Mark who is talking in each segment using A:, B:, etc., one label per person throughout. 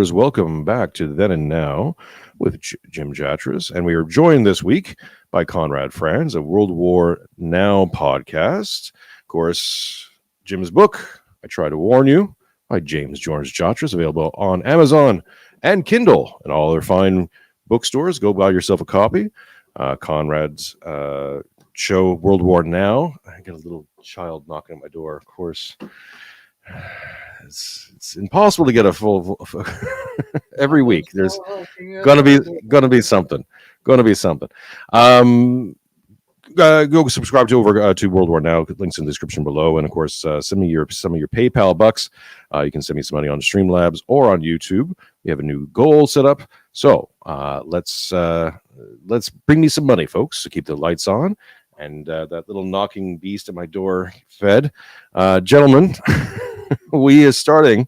A: listeners, welcome back to Then and Now with Jim Jatras. And we are joined this week by Conrad Franz, a World War Now podcast. Of course, Jim's book, I Try to Warn You, by George Jatras, available on Amazon and Kindle and all their fine bookstores. Go buy yourself a copy. Conrad's show, World War Now. I got a little child knocking at my door, of course. It's impossible to get a full every week. There's gonna be something. Go subscribe to World War Now. Links in the description below, and of course, send me some of your PayPal bucks. You can send me some money on Streamlabs or on YouTube. We have a new goal set up, so let's bring me some money, folks, to keep the lights on and that little knocking beast at my door fed. Gentlemen, we is starting.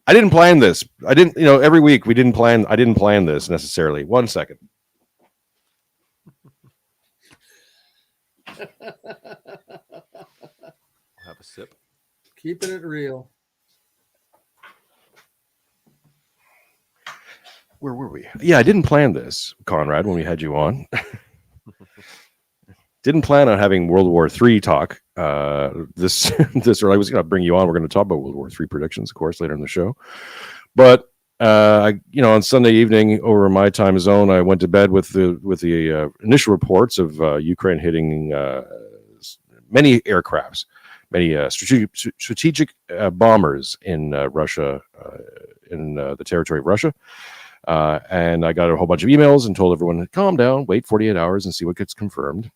A: I didn't plan this. Every week I didn't plan this necessarily. 1 second.
B: I'll have a sip. Keeping it real.
A: Where were we? Yeah, I didn't plan this, Conrad, when we had you on. Didn't plan on having World War III talk this early. I was going to bring you on. We're going to talk about World War III predictions, of course, later in the show. But on Sunday evening over my time zone, I went to bed with the initial reports of Ukraine hitting many aircrafts, many strategic bombers in Russia, in the territory of Russia. And I got a whole bunch of emails and told everyone, calm down, wait 48 hours and see what gets confirmed.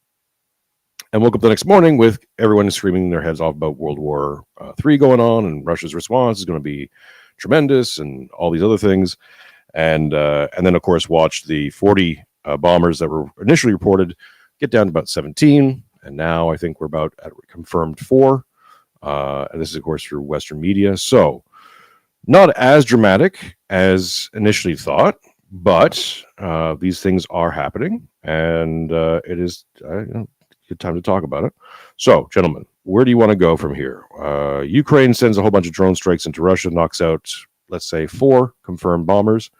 A: And woke up the next morning with everyone screaming their heads off about World War III going on, and Russia's response is going to be tremendous, and all these other things. And then, of course, watched the 40 bombers that were initially reported get down to about 17, and now I think we're about at confirmed 4. And this is, of course, through Western media. So not as dramatic as initially thought, but these things are happening, and it is good time to talk about it. So, gentlemen, where do you want to go from here? Ukraine sends a whole bunch of drone strikes into Russia, knocks out, let's say, 4 confirmed bombers.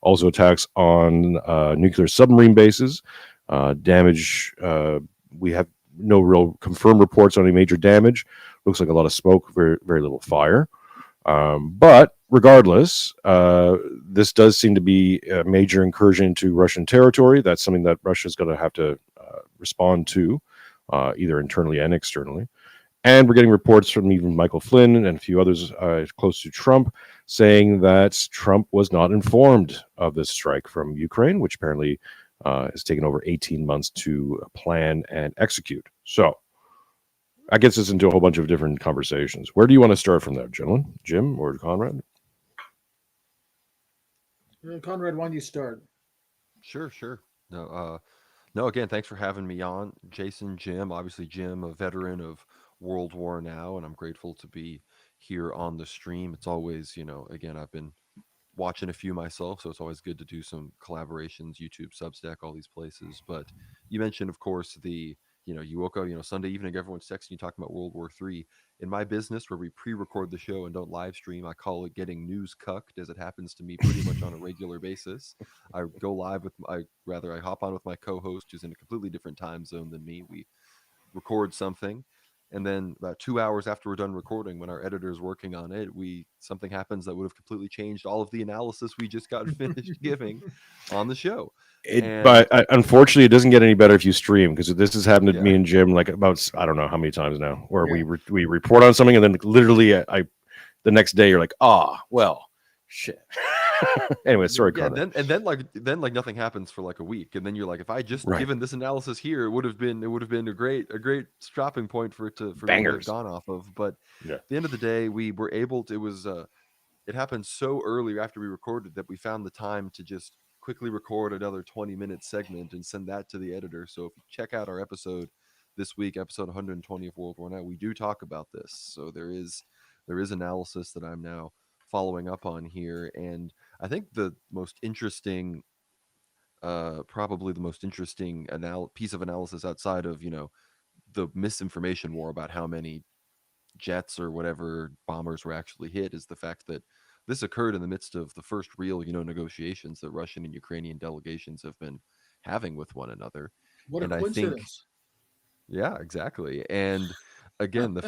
A: Also attacks on nuclear submarine bases. Damage, we have no real confirmed reports on any major damage. Looks like a lot of smoke, very, very little fire. But regardless, this does seem to be a major incursion into Russian territory. That's something that Russia's going to have to respond to, either internally and externally. And we're getting reports from even Michael Flynn and a few others close to Trump saying that Trump was not informed of this strike from Ukraine, which apparently has taken over 18 months to plan and execute. So that gets us into a whole bunch of different conversations. Where do you want to start from there, gentlemen? Jim or Conrad?
B: Conrad, why don't you start?
C: Sure. No, again, thanks for having me on. Jason, Jim, obviously Jim, a veteran of World War Now, and I'm grateful to be here on the stream. It's always, again, I've been watching a few myself, so it's always good to do some collaborations, YouTube, Substack, all these places. But you mentioned, of course, you woke up, Sunday evening, everyone's texting you talking about World War III. In my business, where we pre-record the show and don't live stream, I call it getting news cucked, as it happens to me pretty much on a regular basis. I go live I hop on with my co-host, who's in a completely different time zone than me. We record something, and then about 2 hours after we're done recording, when our editor's working on it, something happens that would have completely changed all of the analysis we just got finished giving on the show.
A: But unfortunately, it doesn't get any better if you stream, because this has happened to me and Jim like about, I don't know how many times now, where we report on something and then literally the next day you're like, well, shit. Anyway, sorry, Conrad.
C: And then nothing happens for like a week, and then you're like, if I just given this analysis here, it would have been a great stopping point for me to have gone off of. But at the end of the day, we were able to. It happened so early after we recorded that we found the time to just quickly record another 20-minute segment and send that to the editor. So if you check out our episode this week, episode 120 of World War Now, we do talk about this. So there is analysis that I'm now following up on here, and I think the most interesting, probably the most interesting piece of analysis outside of the misinformation war about how many jets or whatever bombers were actually hit is the fact that this occurred in the midst of the first real, negotiations that Russian and Ukrainian delegations have been having with one another.
B: What a
C: And I think,
B: coincidence.
C: yeah, exactly. And again, the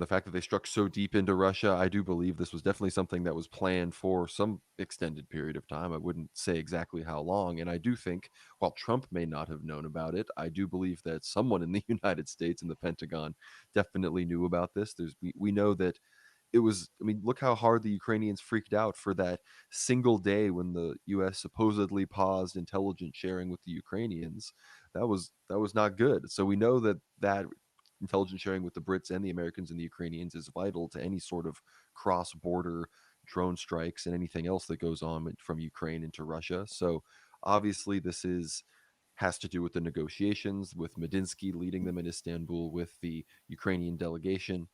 C: fact that they struck so deep into Russia, I do believe this was definitely something that was planned for some extended period of time. I wouldn't say exactly how long. And I do think, while Trump may not have known about it, I do believe that someone in the United States and the Pentagon definitely knew about this. We know that it was, I mean, look how hard the Ukrainians freaked out for that single day when the US supposedly paused intelligence sharing with the Ukrainians. That was not good. So we know that intelligence sharing with the Brits and the Americans and the Ukrainians is vital to any sort of cross-border drone strikes and anything else that goes on from Ukraine into Russia. So obviously has to do with the negotiations, with Medinsky leading them in Istanbul with the Ukrainian delegation.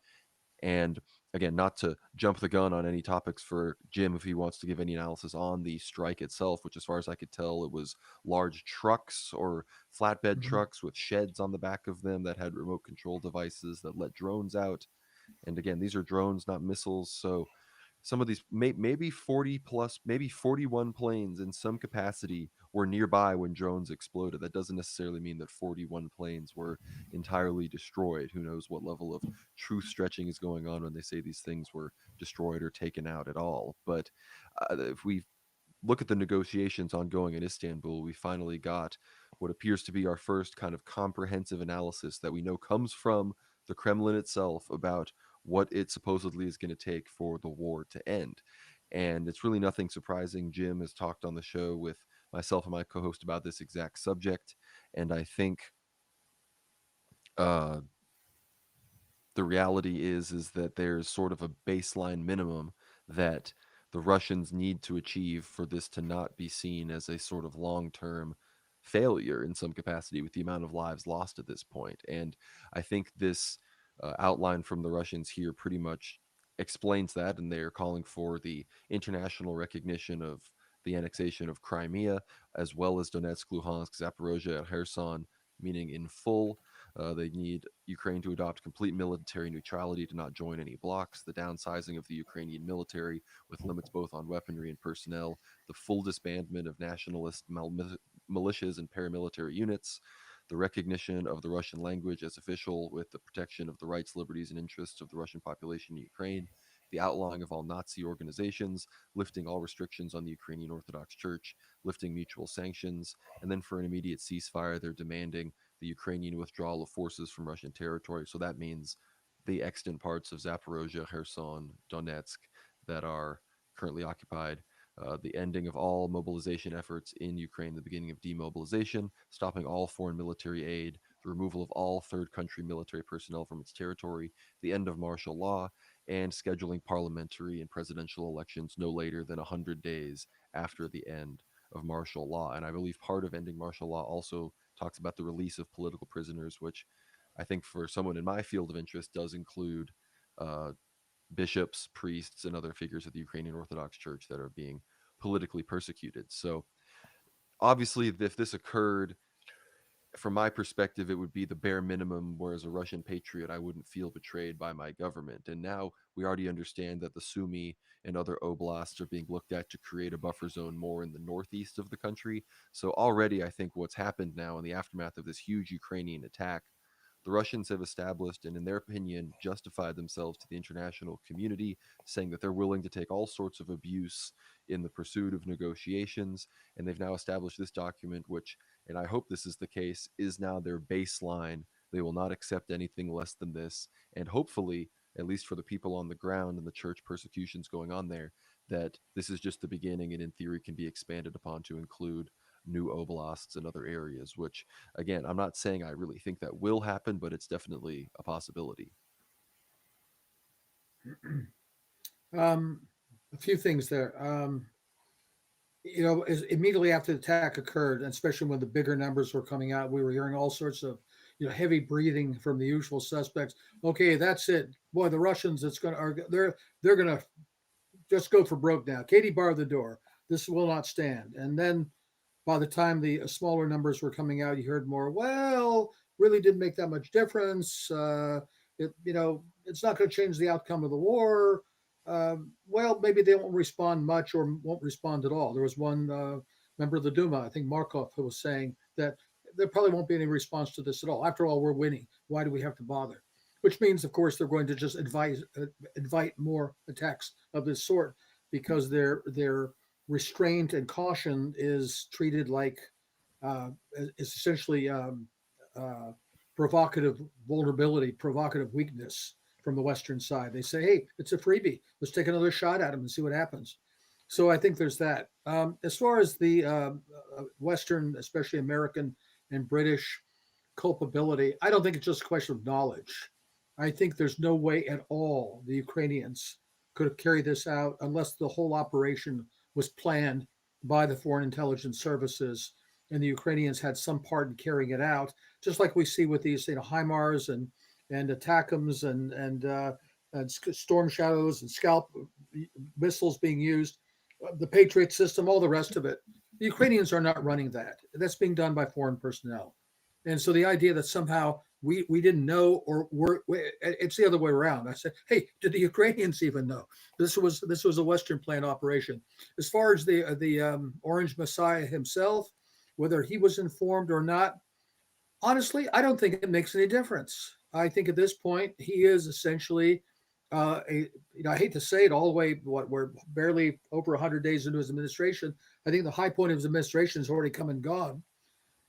C: And again, not to jump the gun on any topics for Jim if he wants to give any analysis on the strike itself, which, as far as I could tell, it was large trucks or flatbed
B: Mhm.
C: trucks with sheds on the back of them that had remote control devices that let drones out. And again, these are drones, not missiles. So some of these maybe 40 plus, maybe 41 planes in some capacity were nearby when drones exploded. That doesn't necessarily mean that 41 planes were entirely destroyed. Who knows what level of truth stretching is going on when they say these things were destroyed or taken out at all. But if we look at the negotiations ongoing in Istanbul, we finally got what appears to be our first kind of comprehensive analysis that we know comes from the Kremlin itself about what it supposedly is going to take for the war to end. And it's really nothing surprising. Jim has talked on the show with myself and my co host about this exact subject. And I think uh, the reality is that there's sort of a baseline minimum that the Russians need to achieve for this to not be seen as a sort of long-term failure in some capacity with the amount of lives lost at this point. And I think this outline from the Russians here pretty much explains that, and they're calling for the international recognition of the annexation of Crimea, as well as Donetsk, Luhansk, Zaporozhye, and Kherson, meaning in full. They need Ukraine to adopt complete military neutrality, to not join any blocs, the downsizing of the Ukrainian military with limits both on weaponry and personnel, the full disbandment of nationalist militias and paramilitary units, the recognition of the Russian language as official with the protection of the rights, liberties, and interests of the Russian population in Ukraine, the outlawing of all Nazi organizations, lifting all restrictions on the Ukrainian Orthodox Church, lifting mutual sanctions, and then for an immediate ceasefire, they're demanding the Ukrainian withdrawal of forces from Russian territory. So that means the extant parts of Zaporozhye, Kherson, Donetsk that are currently occupied, the ending of all mobilization efforts in Ukraine, the beginning of demobilization, stopping all foreign military aid, the removal of all third country military personnel from its territory, the end of martial law, and scheduling parliamentary and presidential elections no later than 100 days after the end of martial law. And I believe part of ending martial law also talks about the release of political prisoners, which I think for someone in my field of interest does include uh, bishops, priests, and other figures of the Ukrainian Orthodox Church that are being politically persecuted. So obviously, if this occurred, from my perspective, it would be the bare minimum. Whereas a Russian patriot, I wouldn't feel betrayed by my government. And now we already understand that the Sumy and other oblasts are being looked at to create a buffer zone more in the northeast of the country. So already, I think what's happened now in the aftermath of this huge Ukrainian attack, the Russians have established and, in their opinion, justified themselves to the international community, saying that they're willing to take all sorts of abuse in the pursuit of negotiations. And they've now established this document, which, and I hope this is the case, is now their baseline. They will not accept anything less than this. And hopefully, at least for the people on the ground and the church persecutions going on there, that this is just the beginning and in theory can be expanded upon to include new oblasts and other areas, which, again, I'm not saying I really think that will happen, but it's definitely a possibility.
B: Um, a few things there. Immediately after the attack occurred, and especially when the bigger numbers were coming out, we were hearing all sorts of, heavy breathing from the usual suspects. Okay, that's it. Boy, the Russians, they're gonna just go for broke now. Katie barred the door. This will not stand. And then by the time the smaller numbers were coming out, you heard more. Well, really didn't make that much difference. It's not going to change the outcome of the war. well, maybe they won't respond much or won't respond at all. There was one member of the Duma, I think Markov, who was saying that there probably won't be any response to this at all. After all, we're winning. Why do we have to bother? Which means, of course, they're going to just invite more attacks of this sort because their restraint and caution is treated like is essentially provocative vulnerability, provocative weakness from the Western side. They say, hey, it's a freebie. Let's take another shot at them and see what happens. So I think there's that. As far as the Western, especially American and British culpability, I don't think it's just a question of knowledge. I think there's no way at all the Ukrainians could have carried this out unless the whole operation was planned by the foreign intelligence services and the Ukrainians had some part in carrying it out, just like we see with these, HIMARS and ATACMS and Storm Shadows and Scalp missiles being used, the Patriot system, all the rest of it. The Ukrainians are not running that. That's being done by foreign personnel. And so the idea that somehow we didn't know it's the other way around. I said, hey, did the Ukrainians even know? This was a Western planned operation. As far as the Orange Messiah himself, whether he was informed or not, honestly, I don't think it makes any difference. I think at this point he is essentially I hate to say it, all the way we're barely over 100 days into his administration. I think the high point of his administration has already come and gone.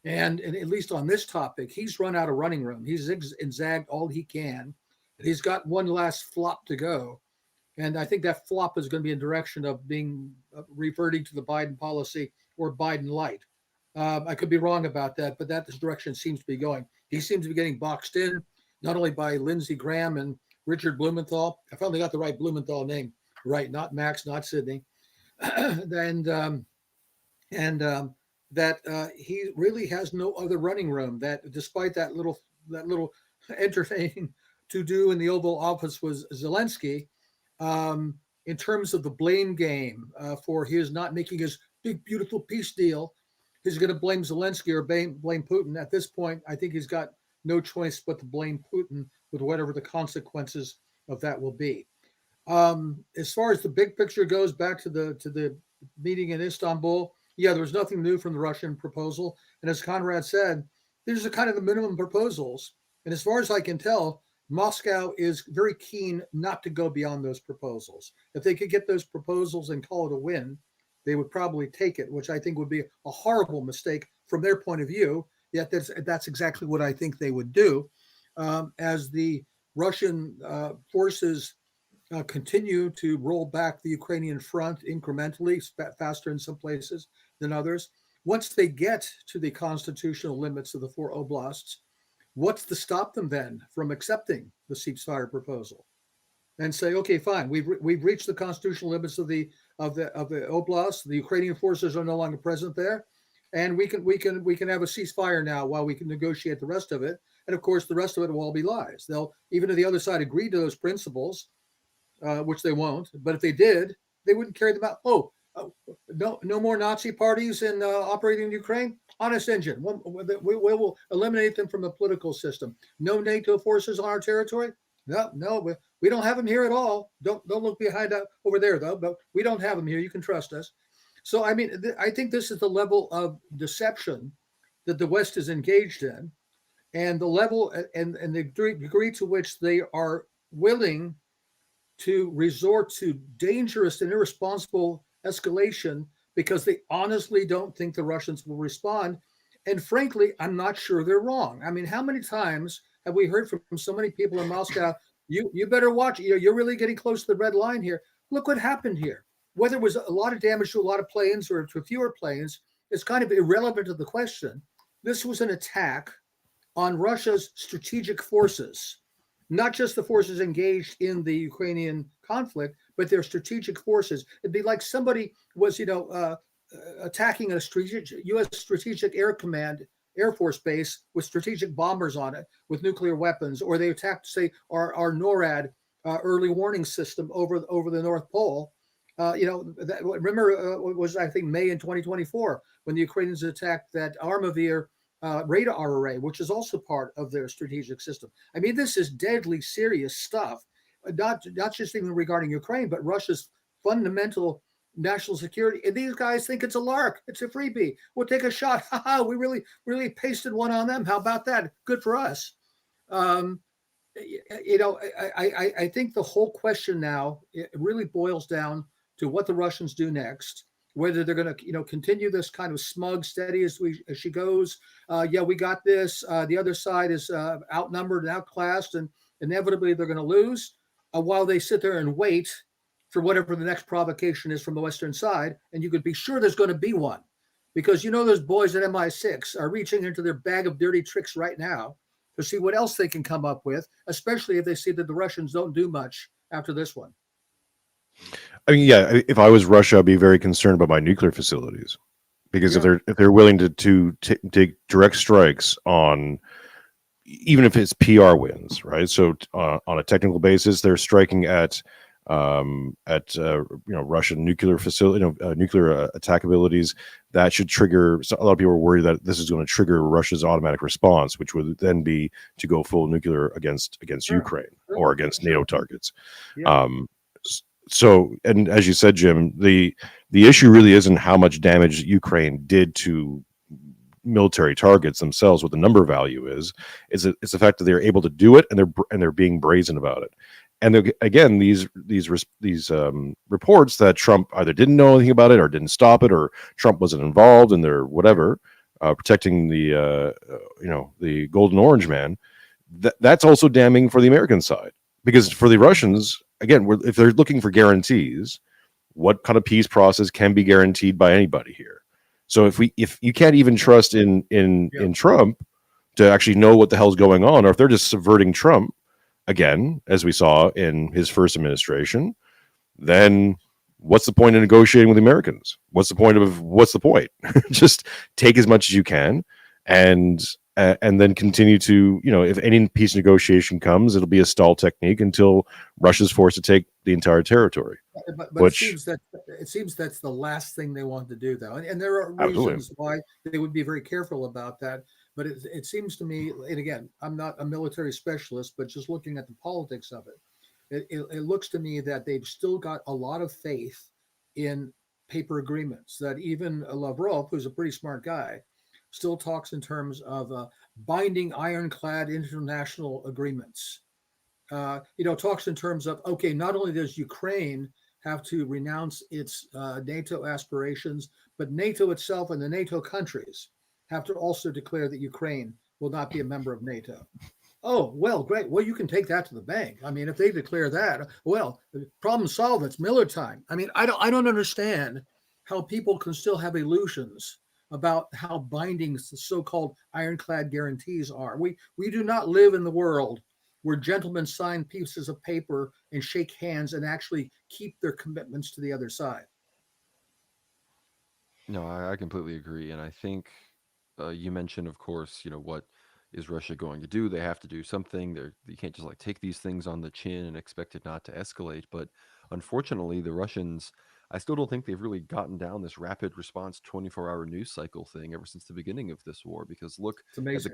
B: And at least on this topic, he's run out of running room. He's zigged and zagged all he can. He's got one last flop to go. And I think that flop is going to be in direction of being reverting to the Biden policy or Biden light. I could be wrong about that, but that direction seems to be going. He seems to be getting boxed in, not only by Lindsey Graham and Richard Blumenthal. I finally got the right Blumenthal name right, not Max, not Sydney. That he really has no other running room. That despite that little entertaining to do in the Oval Office was Zelensky, in terms of the blame game for his not making his big beautiful peace deal, he's going to blame Zelensky or blame Putin. At this point, I think he's got no choice but to blame Putin with whatever the consequences of that will be. As far as the big picture goes, back to the meeting in Istanbul, yeah, there was nothing new from the Russian proposal. And as Conrad said, these are kind of the minimum proposals. And as far as I can tell, Moscow is very keen not to go beyond those proposals. If they could get those proposals and call it a win, they would probably take it, which I think would be a horrible mistake from their point of view. Yet that's exactly what I think they would do. As the Russian forces continue to roll back the Ukrainian front incrementally, faster in some places than others. Once they get to the constitutional limits of the 4 oblasts, what's to stop them then from accepting the ceasefire proposal and say, okay, fine, we've reached the constitutional limits of the oblasts. The Ukrainian forces are no longer present there, and we can have a ceasefire now while we can negotiate the rest of it. And of course, the rest of it will all be lies. They'll, even if the other side agreed to those principles, which they won't, but if they did, they wouldn't carry them out. No more Nazi parties in operating in Ukraine. Honest engine. We will eliminate them from the political system. No NATO forces on our territory. No, we don't have them here at all. Don't look behind over there though. But we don't have them here. You can trust us. So I mean, I think this is the level of deception that the West is engaged in, and the level and the degree to which they are willing to resort to dangerous and irresponsible escalation because they honestly don't think the Russians will respond. And frankly, I'm not sure they're wrong. I mean, how many times have we heard from so many people in Moscow, you better watch, you're really getting close to the red line here. Look what happened here. Whether it was a lot of damage to a lot of planes or to fewer planes, it's kind of irrelevant to the question. This was an attack on Russia's strategic forces, not just the forces engaged in the Ukrainian conflict, but their strategic forces. It'd be like somebody was, attacking a U.S. Strategic Air Command Air Force base with strategic bombers on it with nuclear weapons, or they attacked, say, our NORAD early warning system over the North Pole. Remember, it was, I think, May in 2024 when the Ukrainians attacked that Armavir radar array, which is also part of their strategic system. I mean, this is deadly serious stuff. not just even regarding Ukraine, but Russia's fundamental national security. And these guys think it's a lark. It's a freebie. We'll take a shot. We really pasted one on them. How about that? Good for us. Um, I think the whole question now it really boils down to what the Russians do next. Whether they're going to, continue this kind of smug, steady as she goes. Yeah, we got this. The other side is outnumbered and outclassed, and inevitably they're going to lose. While they sit there and wait for whatever the next provocation is from the Western side, and you could be sure there's going to be one, because those boys at MI6 are reaching into their bag of dirty tricks right now to see what else they can come up with, especially if they see that the Russians don't do much after this one.
A: I mean, yeah, if I was Russia, I'd be very concerned about my nuclear facilities, because
B: Yeah.
A: if they're willing to take direct strikes on, even if it's PR wins, right? So on a technical basis, they're striking at Russian nuclear facility, nuclear attack abilities. That should trigger. So a lot of people are worried that this is going to trigger Russia's automatic response, which would then be to go full nuclear against
B: Sure.
A: Ukraine or against NATO targets.
B: Yeah.
A: So, and as you said, Jim, the issue really isn't how much damage Ukraine did to military targets themselves, what the number value is. It's the fact that they're able to do it, and they're being brazen about it. And again, these reports that Trump either didn't know anything about it or didn't stop it, or Trump wasn't involved in their whatever, protecting the golden orange man. That's also damning for the American side, because for the Russians, again, if they're looking for guarantees, what kind of peace process can be guaranteed by anybody here? So if you can't even trust in Trump to actually know what the hell's going on, or if they're just subverting Trump again, as we saw in his first administration, then what's the point of negotiating with the Americans? What's the point? Just take as much as you can, and then continue to, if any peace negotiation comes, it'll be a stall technique until Russia's forced to take the entire territory.
B: But
A: Which,
B: it seems that's the last thing they want to do, though, and there are
A: absolutely.
B: reasons why they would be very careful about that. But it seems to me, and again, I'm not a military specialist, but just looking at the politics of it looks to me that they've still got a lot of faith in paper agreements. That even Lavrov, who's a pretty smart guy, still talks in terms of binding ironclad international agreements. Talks in terms of, okay, not only does Ukraine have to renounce its NATO aspirations, but NATO itself and the NATO countries have to also declare that Ukraine will not be a member of NATO. Oh, well, great. Well, you can take that to the bank. I mean, if they declare that, well, problem solved. It's Miller time. I mean, I don't understand how people can still have illusions about how binding the so-called ironclad guarantees are. We do not live in the world where gentlemen sign pieces of paper and shake hands and actually keep their commitments to the other side.
C: No, I completely agree, and I think you mentioned, of course, what is Russia going to do? They have to do something. You can't just like take these things on the chin and expect it not to escalate. But unfortunately, the Russians, I still don't think they've really gotten down this rapid response 24-hour news cycle thing ever since the beginning of this war. Because
B: It's amazing.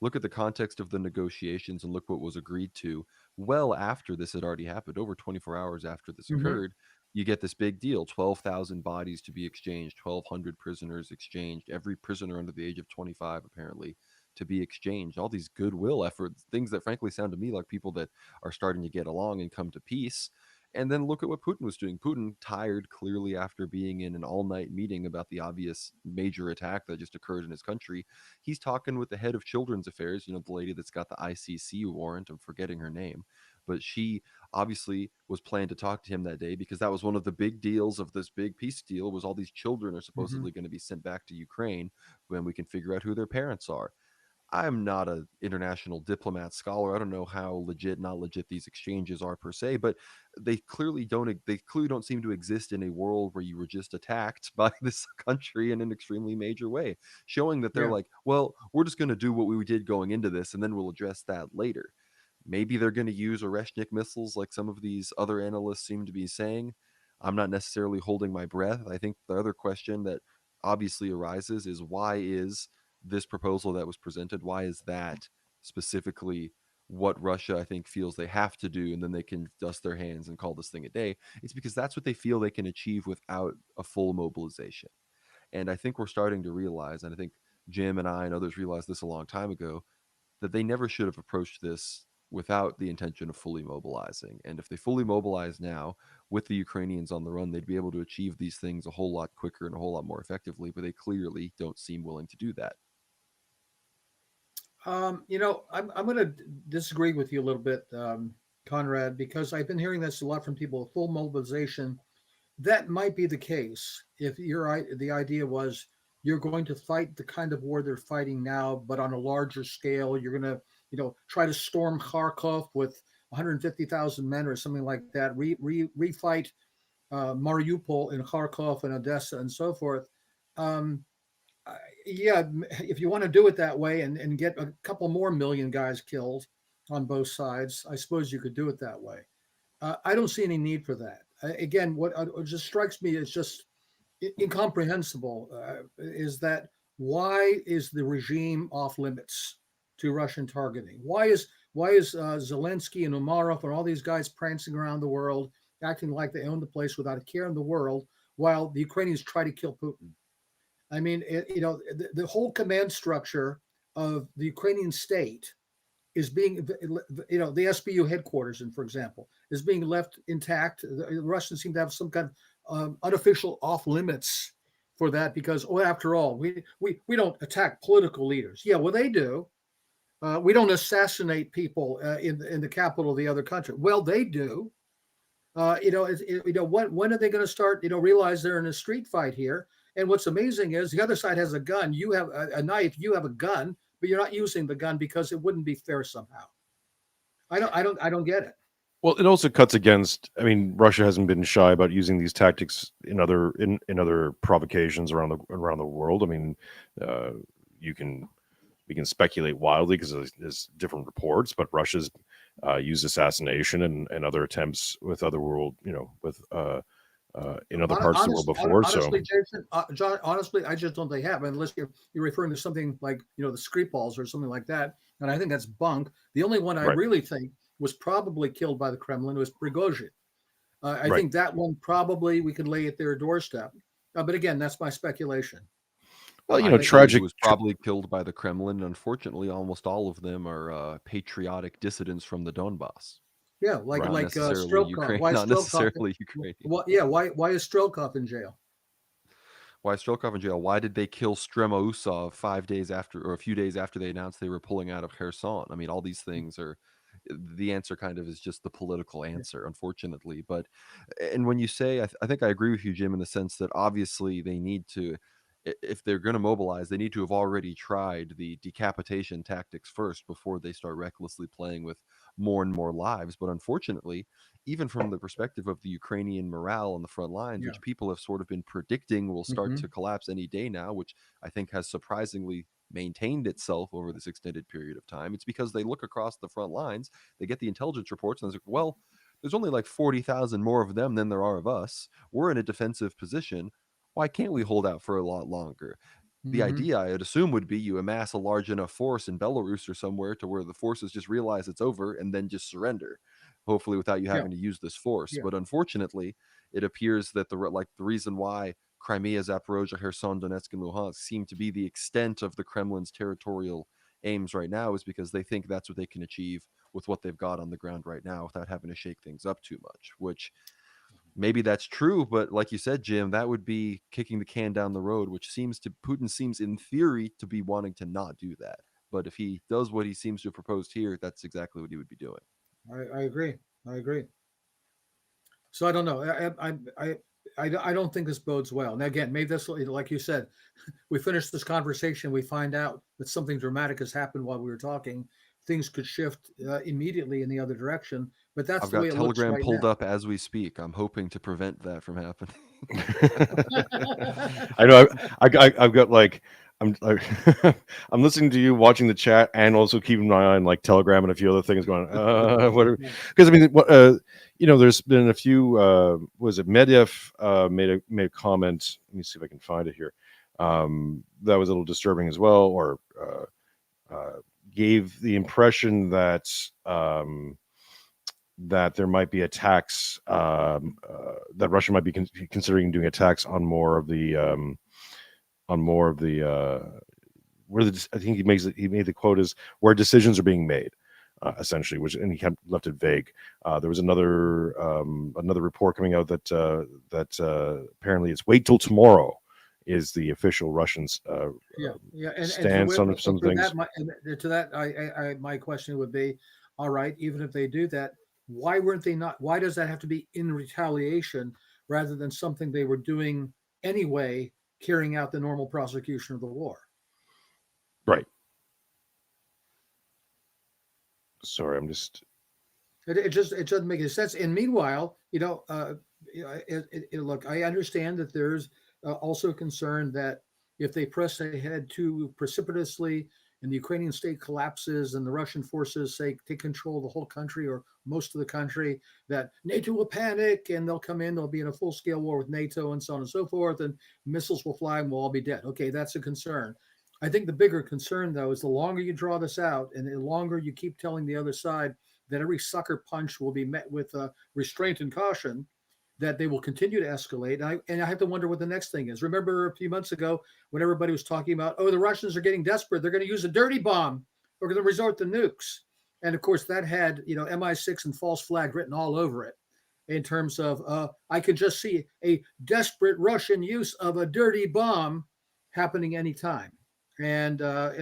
C: look at the context of the negotiations and look what was agreed to well after this had already happened, over 24 hours after this occurred. You get this big deal, 12,000 bodies to be exchanged, 1,200 prisoners exchanged, every prisoner under the age of 25 apparently to be exchanged. All these goodwill efforts, things that frankly sound to me like people that are starting to get along and come to peace. And then look at what Putin was doing. Putin, tired clearly after being in an all-night meeting about the obvious major attack that just occurred in his country, he's talking with the head of Children's Affairs, the lady that's got the ICC warrant. I'm forgetting her name, but she obviously was planning to talk to him that day because that was one of the big deals of this big peace deal, was all these children are supposedly going to be sent back to Ukraine when we can figure out who their parents are. I'm not an international diplomat scholar. I don't know how legit, not legit these exchanges are per se, but they clearly don't seem to exist in a world where you were just attacked by this country in an extremely major way, showing that they're
B: Yeah.
C: like, well, we're just going to do what we did going into this, and then we'll address that later. Maybe they're going to use Oreshnik missiles like some of these other analysts seem to be saying. I'm not necessarily holding my breath. I think the other question that obviously arises is, why is this proposal that was presented, why is that specifically what Russia, I think, feels they have to do, and then they can dust their hands and call this thing a day. It's because that's what they feel they can achieve without a full mobilization. And I think we're starting to realize, and I think Jim and I and others realized this a long time ago, that they never should have approached this without the intention of fully mobilizing. And if they fully mobilize now with the Ukrainians on the run, they'd be able to achieve these things a whole lot quicker and a whole lot more effectively, but they clearly don't seem willing to do that.
B: I'm going to disagree with you a little bit, Conrad, because I've been hearing this a lot from people. Full mobilization, that might be the case if the idea was you're going to fight the kind of war they're fighting now, but on a larger scale. You're going to, try to storm Kharkov with 150,000 men or something like that. Refight Mariupol and Kharkov and Odessa and so forth. Yeah, if you want to do it that way and get a couple more million guys killed on both sides, I suppose you could do it that way. I don't see any need for that. Again, what just strikes me as just incomprehensible is that why is the regime off limits to Russian targeting? Why is Zelensky and Umarov and all these guys prancing around the world, acting like they own the place without a care in the world, while the Ukrainians try to kill Putin? I mean, the whole command structure of the Ukrainian state is being, the SBU headquarters, and for example, is being left intact. The Russians seem to have some kind of unofficial off limits for that because, after all, we don't attack political leaders. Yeah, well, they do. We don't assassinate people in the capital of the other country. Well, they do. When are they going to start? Realize they're in a street fight here. And what's amazing is the other side has a gun. You have a knife. You have a gun, but you're not using the gun because it wouldn't be fair somehow. I don't get it.
A: Well, it also cuts against. I mean, Russia hasn't been shy about using these tactics in other provocations around the world. I mean, we can speculate wildly because there's different reports, but Russia's used assassination and other attempts with other world, in other parts of the world before.
B: Honestly, Jason, John, honestly, I just don't think they have, unless you're referring to something like, the Skripals or something like that. And I think that's bunk. The only one I really think was probably killed by the Kremlin was Prigozhin. I think that one probably we could lay at their doorstep. But again, that's my speculation.
A: Well, tragic.
C: He was probably killed by the Kremlin. Unfortunately, almost all of them are patriotic dissidents from the Donbass.
B: Yeah, like Strelkov. Why
C: not necessarily Ukrainian.
B: Why is Strelkov in jail?
C: Why is Strelkov in jail? Why did they kill Strema-Usov 5 days after, or a few days after they announced they were pulling out of Kherson? I mean, all these things are. The answer kind of is just the political answer, unfortunately. But, and when you say, I think I agree with you, Jim, in the sense that obviously they need to. If they're going to mobilize, they need to have already tried the decapitation tactics first before they start recklessly playing with more and more lives. But unfortunately, even from the perspective of the Ukrainian morale on the front lines, which people have sort of been predicting will start to collapse any day now, which I think has surprisingly maintained itself over this extended period of time, it's because they look across the front lines, they get the intelligence reports, and they're like, well, there's only like 40,000 more of them than there are of us. We're in a defensive position. Why can't we hold out for a lot longer? The idea, I would assume, would be you amass a large enough force in Belarus or somewhere to where the forces just realize it's over and then just surrender, hopefully without you having to use this force. But unfortunately, it appears that the reason why Crimea, Zaporozhye, Kherson, Donetsk, and Luhansk seem to be the extent of the Kremlin's territorial aims right now is because they think that's what they can achieve with what they've got on the ground right now without having to shake things up too much, which maybe that's true, but like you said, Jim, that would be kicking the can down the road, which Putin seems in theory to be wanting to not do that. But if he does what he seems to have proposed here, that's exactly what he would be doing.
B: I agree. So I don't know. I don't think this bodes well. Now, again, maybe this, like you said, we finish this conversation, we find out that something dramatic has happened while we were talking. Things could shift immediately in the other direction. But that's the way it looks right now.
C: I've got Telegram pulled up as we speak. I'm hoping to prevent that from happening.
A: I know. I've got like I'm listening to you, watching the chat, and also keeping my eye on like Telegram and a few other things going. Whatever. Because I mean, there's been a few. Was it Medvedev made a comment? Let me see if I can find it here. That was a little disturbing as well. Or gave the impression that that there might be attacks, that Russia might be considering doing attacks on more of the I think he made the quote is where decisions are being made, essentially, and he kept left it vague. There was another report coming out that apparently it's wait till tomorrow is the official Russian stance on some things.
B: My question would be, all right, even if they do that, why does that have to be in retaliation rather than something they were doing anyway, carrying out the normal prosecution of the war?
A: Right. Sorry, I'm just.
B: It doesn't make any sense. And meanwhile, look, I understand that there's also concern that if they press ahead too precipitously and the Ukrainian state collapses and the Russian forces say take control of the whole country or most of the country, that NATO will panic and they'll come in, they'll be in a full-scale war with NATO and so on and so forth, and missiles will fly and we'll all be dead. Okay, that's a concern. I think the bigger concern, though, is the longer you draw this out and the longer you keep telling the other side that every sucker punch will be met with restraint and caution, that they will continue to escalate. And I have to wonder what the next thing is. Remember a few months ago when everybody was talking about, the Russians are getting desperate. They're going to use a dirty bomb. They're going to resort to nukes. And of course, that had, MI6 and false flag written all over it in terms of, I could just see a desperate Russian use of a dirty bomb happening anytime. And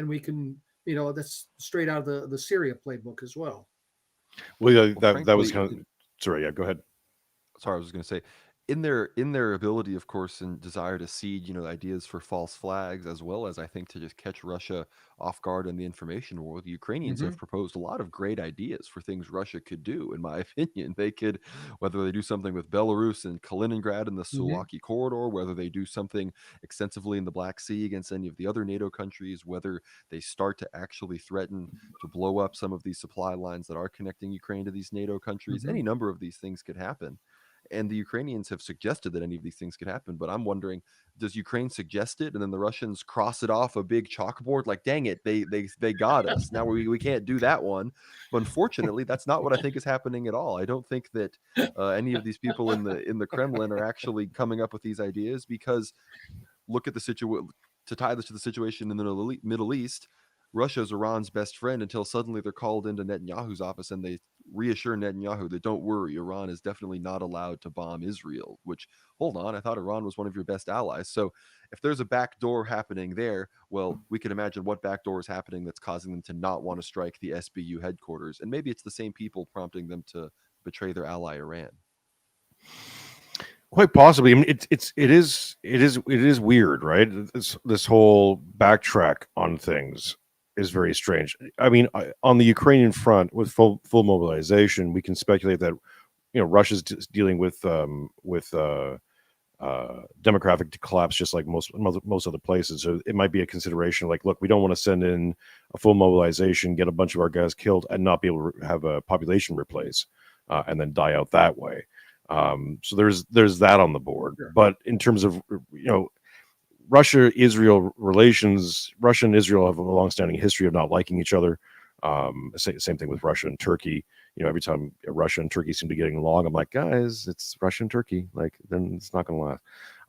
B: we can, that's straight out of the Syria playbook as well.
A: Well, yeah, that was kind of, sorry, yeah, go ahead.
C: Sorry, I was going to say, in their ability, of course, and desire to seed, ideas for false flags, as well as I think to just catch Russia off guard in the information war, the Ukrainians have proposed a lot of great ideas for things Russia could do. In my opinion, they could, whether they do something with Belarus and Kaliningrad in the Suwalki corridor, whether they do something extensively in the Black Sea against any of the other NATO countries, whether they start to actually threaten to blow up some of these supply lines that are connecting Ukraine to these NATO countries. Any number of these things could happen. And the Ukrainians have suggested that any of these things could happen. But I'm wondering, does Ukraine suggest it and then the Russians cross it off a big chalkboard? Like, dang it, they got us. Now we can't do that one. But unfortunately, that's not what I think is happening at all. I don't think that any of these people in the Kremlin are actually coming up with these ideas, because look at the situation. To tie this to the situation in the Middle East, Russia's Iran's best friend until suddenly they're called into Netanyahu's office and they reassure Netanyahu that don't worry, Iran is definitely not allowed to bomb Israel, which, hold on, I thought Iran was one of your best allies. So if there's a backdoor happening there, well, we can imagine what backdoor is happening that's causing them to not want to strike the SBU headquarters. And maybe it's the same people prompting them to betray their ally Iran.
A: Quite possibly. I mean, it is weird, right? This whole backtrack on things is very strange. I mean, on the Ukrainian front, with full mobilization, we can speculate that Russia's dealing with demographic collapse, just like most other places. So it might be a consideration. Like, look, we don't want to send in a full mobilization, get a bunch of our guys killed, and not be able to have a population replace, and then die out that way. So there's that on the board. Sure. But in terms of Russia-Israel relations, Russia and Israel have a long-standing history of not liking each other. Same thing with Russia and Turkey. Every time Russia and Turkey seem to be getting along, I'm like, guys, it's Russia and Turkey. Like, then it's not going to last.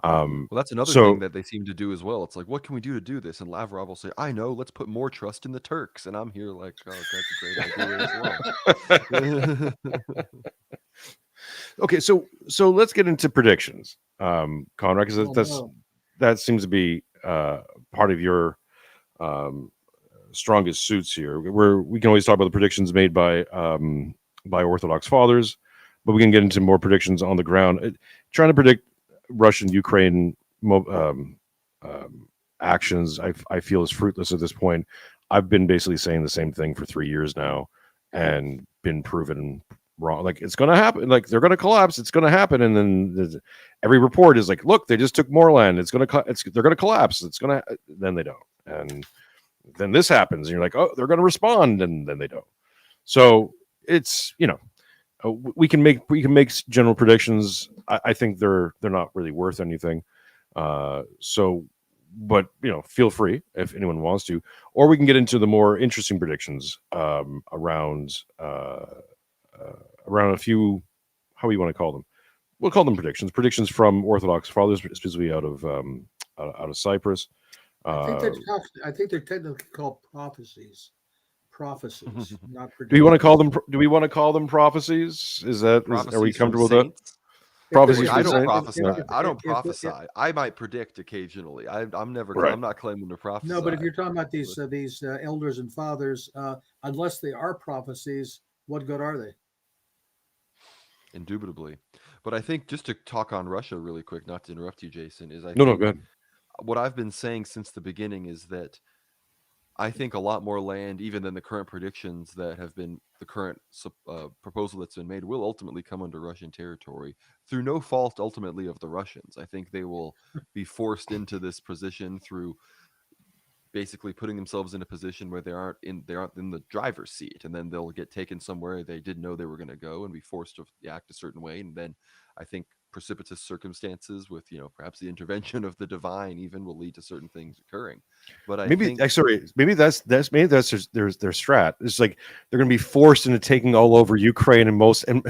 C: Well, that's another thing that they seem to do as well. It's like, what can we do to do this? And Lavrov will say, I know, let's put more trust in the Turks. And I'm here like, oh, that's a great idea as well.
A: Okay, so let's get into predictions, Conrad, because that seems to be part of your strongest suits here. We can always talk about the predictions made by Orthodox fathers, but we can get into more predictions on the ground. Trying to predict Russian-Ukraine actions, I feel, is fruitless at this point. I've been basically saying the same thing for 3 years now, and been proven wrong. Like, it's going to happen. Like, they're going to collapse. It's going to happen. And then every report is like, look, they just took more land. They're going to collapse. Then they don't. And then this happens and you're like, oh, they're going to respond. And then they don't. So it's, we can make general predictions. I think they're not really worth anything. So but feel free if anyone wants to, or we can get into the more interesting predictions around a few, how we want to call them. We'll call them predictions from Orthodox fathers, specifically out of Cyprus.
B: I think they're technically called prophecies. Prophecies, not
A: Do we want to call
B: predictions.
A: them? Do we want to call them prophecies? Are we
C: Prophecies from
A: comfortable with that?
C: saints.
A: Prophecies
C: I
A: from
C: don't
A: saints?
C: prophesy.
A: No.
C: I don't
B: If
C: prophesy. I might predict occasionally. I'm never.
A: Right.
C: I'm not claiming to prophesy.
B: no, but if you're talking about these elders and fathers, unless they are prophecies, what good are they?
C: Indubitably. But I think just to talk on Russia really quick, not to interrupt you, Jason, is I
A: No,
C: think
A: go ahead.
C: what I've been saying since the beginning is that I think a lot more land, even than the current predictions that have been the current proposal that's been made, will ultimately come under Russian territory through no fault ultimately of the Russians. I think they will be forced into this position through basically putting themselves in a position where they aren't in the driver's seat, and then they'll get taken somewhere they didn't know they were going to go and be forced to act a certain way. And then I think precipitous circumstances with perhaps the intervention of the divine even will lead to certain things occurring. But I
A: Maybe
C: think
A: maybe that's their strat. It's like they're going to be forced into taking all over Ukraine and most and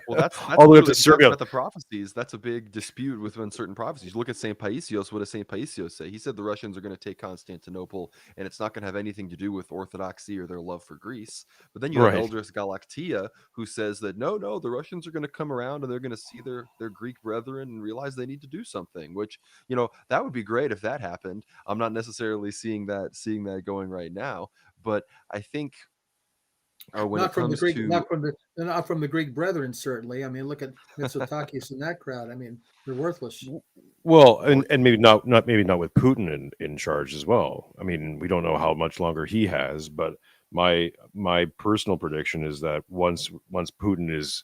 C: well, that's
A: all the way up
C: literally,
A: to
C: if you talk
A: Serbia.
C: about the prophecies, that's a big dispute within certain prophecies. Look at St. Paisios. What does St. Paisios say? He said the Russians are going to take Constantinople, and it's not going to have anything to do with Orthodoxy or their love for Greece. But then you have
A: Right.
C: Eldris Galactia, who says that no, the Russians are going to come around and they're going to see their Greek brethren and realize they need to do something. Which that would be great if that happened. I'm not necessarily seeing that going right now, but I think when it
B: Not from the
C: comes
B: Greek,
C: to
B: not from the Greek brethren, certainly. I mean, look at Mitsotakis and that crowd. I mean, they're worthless.
A: Well,
C: well,
A: and maybe not maybe not with Putin in charge as well. I mean, we don't know how much longer he has, but my personal prediction is that once Putin is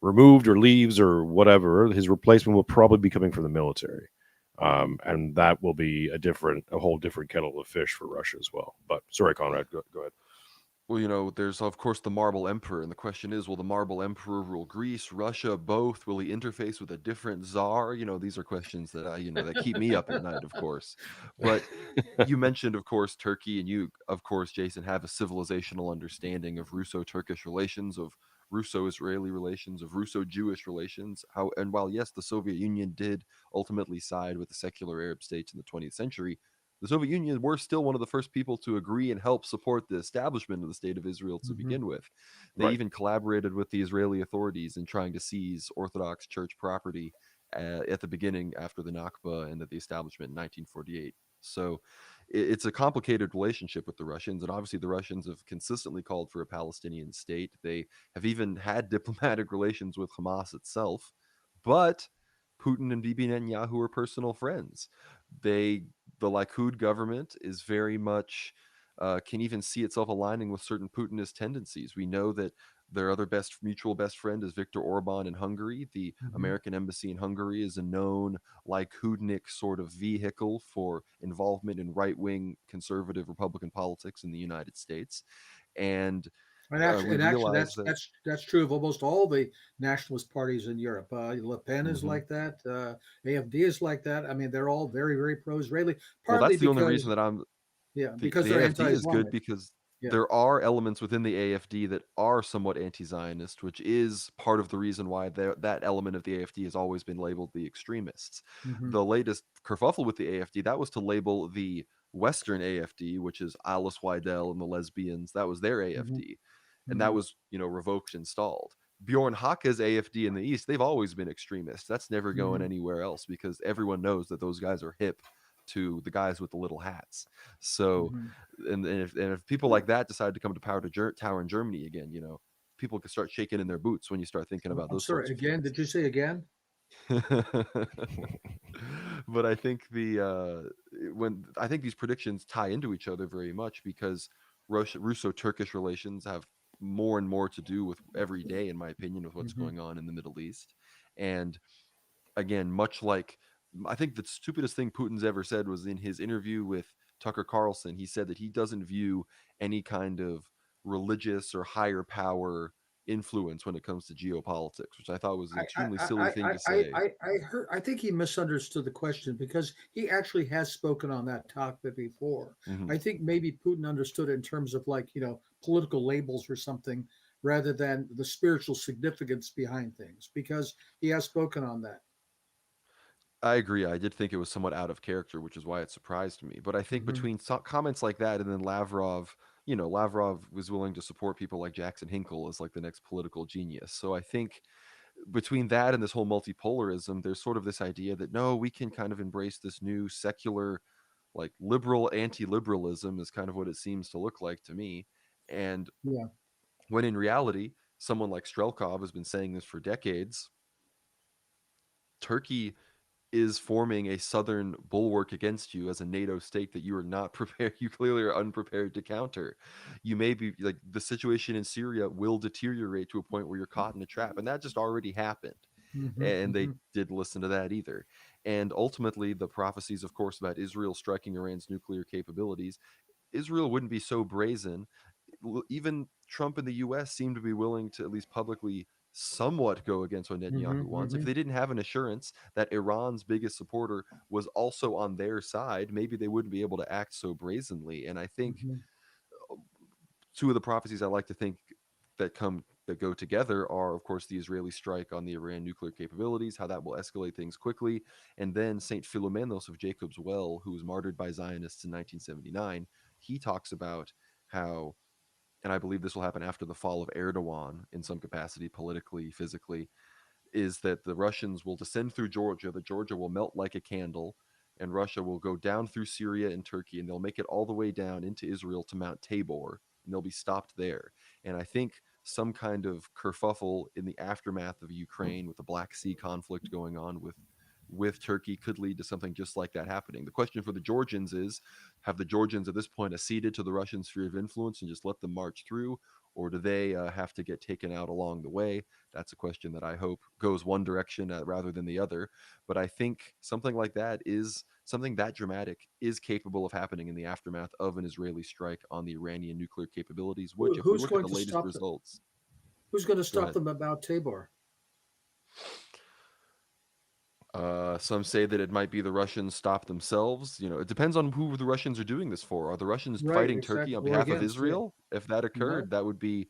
A: removed or leaves or whatever, his replacement will probably be coming from the military. And that will be a whole different kettle of fish for Russia as well. But sorry, Conrad, go ahead.
C: Well, there's of course the Marble Emperor, and the question is, will the Marble Emperor rule Greece, Russia, both? Will he interface with a different czar? These are questions that that keep me up at night, of course. But you mentioned, of course, Turkey, and you, of course, Jason, have a civilizational understanding of Russo-Turkish relations, of Russo-Israeli relations, of Russo-Jewish relations. And while yes, the Soviet Union did ultimately side with the secular Arab states in the 20th century, the Soviet Union were still one of the first people to agree and help support the establishment of the state of Israel to
B: Mm-hmm.
C: begin with. They
A: Right.
C: even collaborated with the Israeli authorities in trying to seize Orthodox Church property at the beginning after the Nakba and the establishment in 1948. So it's a complicated relationship with the Russians, and obviously the Russians have consistently called for a Palestinian state. They have even had diplomatic relations with Hamas itself, but Putin and Bibi Netanyahu are personal friends. The Likud government is very much can even see itself aligning with certain Putinist tendencies. We know that their other mutual best friend is Viktor Orban in Hungary. The
B: Mm-hmm.
C: American embassy in Hungary is a known Likudnik sort of vehicle for involvement in right-wing conservative Republican politics in the United States. And we
B: And actually,
C: realize that
B: that's true of almost all the nationalist parties in Europe. Le Pen is
C: Mhm.
B: like that. AfD is like that. I mean, they're all very, very pro-Israeli.
C: Well,
B: Partly
C: that's the only
B: because,
C: reason that I'm
B: yeah,
C: the
B: because they're
C: AFD is good
B: anti-Islamic.
C: because
B: Yeah.
C: there are elements within the AFD that are somewhat anti-Zionist, which is part of the reason why that element of the AFD has always been labeled the extremists.
B: Mm-hmm.
C: The latest kerfuffle with the AFD, that was to label the Western AFD, which is Alice Weidel and the lesbians, that was their
B: Mm-hmm.
C: AFD. And that
B: Mm-hmm.
C: was, revoked and stalled. Bjorn Haka's AFD in the East, they've always been extremists. That's never going
B: Mm-hmm.
C: anywhere else because everyone knows that those guys are hip to the guys with the little hats. So
B: Mm-hmm.
C: and if people like that decide to come to tower in Germany again, people can start shaking in their boots when you start thinking about
B: I'm
C: those
B: sorry.
C: sorts of
B: Again,
C: things.
B: did you say again?
C: But I think I think these predictions tie into each other very much because Russo-Turkish relations have more and more to do with every day, in my opinion, with what's
B: Mm-hmm.
C: going on in the Middle East. And again, much like I think the stupidest thing Putin's ever said was in his interview with Tucker Carlson. He said that he doesn't view any kind of religious or higher power influence when it comes to geopolitics, which I thought was an
B: I
C: extremely
B: I
C: silly
B: I
C: thing
B: I
C: to say.
B: I heard. I think he misunderstood the question because he actually has spoken on that topic before.
C: Hmm.
B: I think maybe Putin understood it in terms of like political labels or something, rather than the spiritual significance behind things. Because he has spoken on that.
C: I agree. I did think it was somewhat out of character, which is why it surprised me. But I think
B: Hmm.
C: between comments like that and then Lavrov, Lavrov was willing to support people like Jackson Hinkle as like the next political genius. So I think between that and this whole multipolarism, there's sort of this idea that no, we can kind of embrace this new secular, like liberal anti-liberalism is kind of what it seems to look like to me. And
B: Yeah.
C: when in reality, someone like Strelkov has been saying this for decades. Turkey is forming a southern bulwark against you as a NATO state that you are not prepared, you clearly are unprepared to counter. You may be like the situation in Syria will deteriorate to a point where you're caught in a trap. And that just already happened.
B: Hmm.
C: And they
B: Hmm.
C: didn't listen to that either. And ultimately, the prophecies, of course, about Israel striking Iran's nuclear capabilities, Israel wouldn't be so brazen. Even Trump and the US seem to be willing to at least publicly somewhat go against what Netanyahu
B: Hmm.
C: wants. If
B: Hmm.
C: they didn't have an assurance that Iran's biggest supporter was also on their side, maybe they wouldn't be able to act so brazenly. And I think
B: Hmm.
C: two of the prophecies I like to think that go together are, of course, the Israeli strike on the Iran nuclear capabilities, how that will escalate things quickly, and then Saint Philomenos of Jacob's Well, who was martyred by Zionists in 1979. He talks about how, and I believe this will happen after the fall of Erdogan in some capacity, politically, physically, is that the Russians will descend through Georgia, that Georgia will melt like a candle, and Russia will go down through Syria and Turkey, and they'll make it all the way down into Israel to Mount Tabor, and they'll be stopped there. And I think some kind of kerfuffle in the aftermath of Ukraine with the Black Sea conflict going on with Turkey could lead to something just like that happening. The question for the Georgians is, have the Georgians at this point acceded to the Russian sphere of influence and just let them march through, or do they have to get taken out along the way? That's a question that I hope goes one direction rather than the other. But I think something like that is something that dramatic is capable of happening in the aftermath of an Israeli strike on the Iranian nuclear capabilities, which, if we
B: Who's
C: look at
B: going
C: the
B: to
C: latest
B: stop them?
C: results,
B: Who's going to
C: go
B: stop
C: ahead.
B: them about Tabor?
C: Some say that it might be the Russians stop themselves. It depends on who the Russians are doing this for. Are the Russians
B: Right.
C: fighting Turkey
B: Exactly.
C: on
B: Or
C: behalf of
B: against? Yeah.
C: Israel? If that
B: No.
C: occurred, that would be.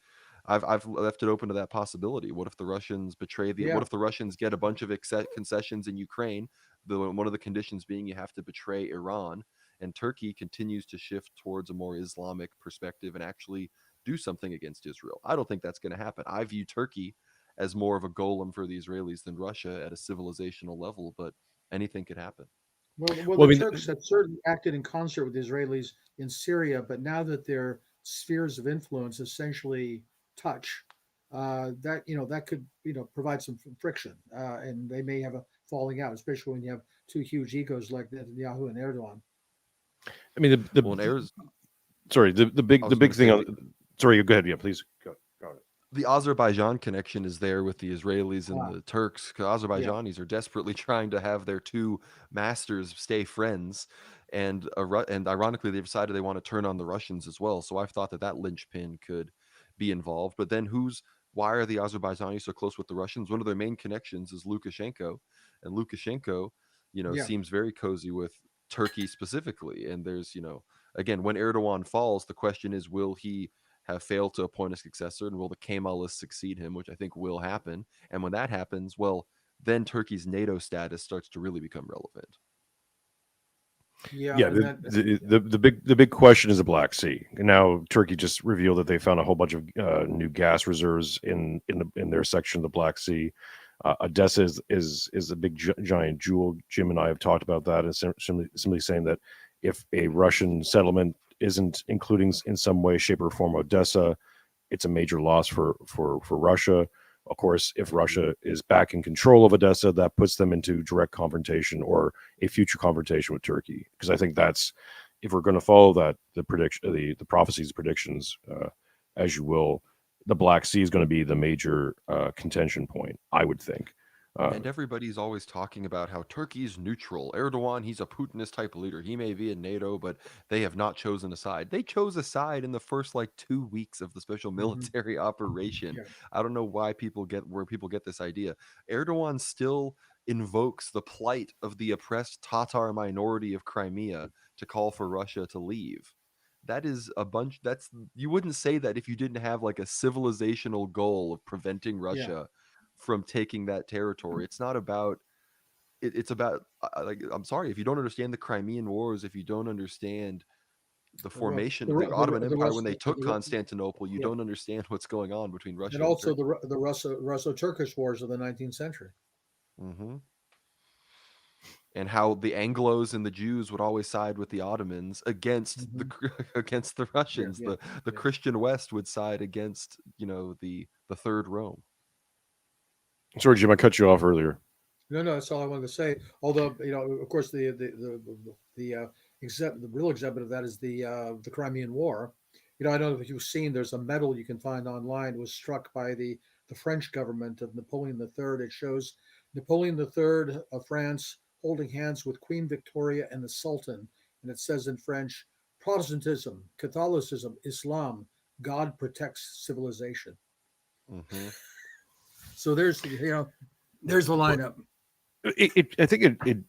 C: I've left it open to that possibility. What if the Russians betray the? What
B: Yeah.
C: if the Russians get a bunch of concessions in Ukraine? One of the conditions being you have to betray Iran, and Turkey continues to shift towards a more Islamic perspective and actually do something against Israel. I don't think that's going to happen. I view Turkey as more of a golem for the Israelis than Russia at a civilizational level, but anything could happen.
B: Well,
A: Well,
B: the
A: I mean,
B: Turks had certainly acted in concert with the Israelis in Syria, but now that their spheres of influence essentially touch, that could provide some friction, and they may have a falling out, especially when you have two huge egos like Netanyahu and Erdogan.
A: I mean,
C: Well, in Arizona,
A: sorry, the
C: I
A: big
C: was going to
A: thing
C: say
A: on. Sorry, go ahead. Yeah, please go ahead.
C: the Azerbaijan connection is there with the Israelis and
B: Ah,
C: the Turks. 'Cause
B: yeah,
C: Azerbaijanis are desperately trying to have their two masters stay friends, and ironically, they've decided they want to turn on the Russians as well. So I've thought that linchpin could be involved. But then why are the Azerbaijanis so close with the Russians? One of their main connections is Lukashenko, and Lukashenko,
B: yeah.
C: seems very cozy with Turkey specifically. And there's, again, when Erdogan falls, the question is, will he have failed to appoint a successor, and will the Kemalists succeed him, which I think will happen. And when that happens, well, then Turkey's NATO status starts to really become relevant.
B: Yeah,
A: Yeah,
B: and that
A: the big question is the Black Sea. And now Turkey just revealed that they found a whole bunch of new gas reserves in their section of the Black Sea. Odessa is a big giant jewel. Jim and I have talked about that, and simply saying that if a Russian settlement isn't including in some way, shape, or form Odessa, it's a major loss for Russia. Of course, if Russia is back in control of Odessa, that puts them into direct confrontation or a future confrontation with Turkey. Because I think that's, if we're going to follow that, the prediction, the prophecies, predictions, as you will, the Black Sea is going to be the major contention point, I would think.
C: And everybody's always talking about how Turkey's neutral. Erdogan, he's a Putinist type leader. He may be in NATO, but they have not chosen a side. They chose a side in the first like 2 weeks of the special
B: Hmm.
C: military operation.
B: Yeah.
C: I don't know why people get this idea. Erdogan still invokes the plight of the oppressed Tatar minority of Crimea to call for Russia to leave. That is a bunch that's you wouldn't say that if you didn't have like a civilizational goal of preventing
B: Yeah.
C: Russia from taking that territory. It's not about it's about like I'm sorry if you don't understand the Crimean Wars, if you don't understand the formation of the Ottoman
B: The
C: Empire when they took Constantinople, you
B: yeah,
C: don't understand what's going on between
B: and
C: Russia and
B: also
C: Turkey.
B: the Russo-Turkish wars of the 19th century.
C: Hmm. And how the Anglos and the Jews would always side with the Ottomans against the
B: Hmm.
C: against the
B: Yeah,
C: Russians.
B: yeah,
C: The
B: yeah.
C: Christian West would side against the Third Rome.
A: Sorry, Jim, I cut you off earlier.
B: No, no, that's all I wanted to say. Although, of course, the real exhibit of that is the Crimean War. I don't know if you've seen. There's a medal you can find online. It was struck by the French government of Napoleon III. It shows Napoleon III of France holding hands with Queen Victoria and the Sultan, and it says in French, "Protestantism, Catholicism, Islam, God protects civilization."
C: Hmm.
B: So there's the lineup.
A: I think it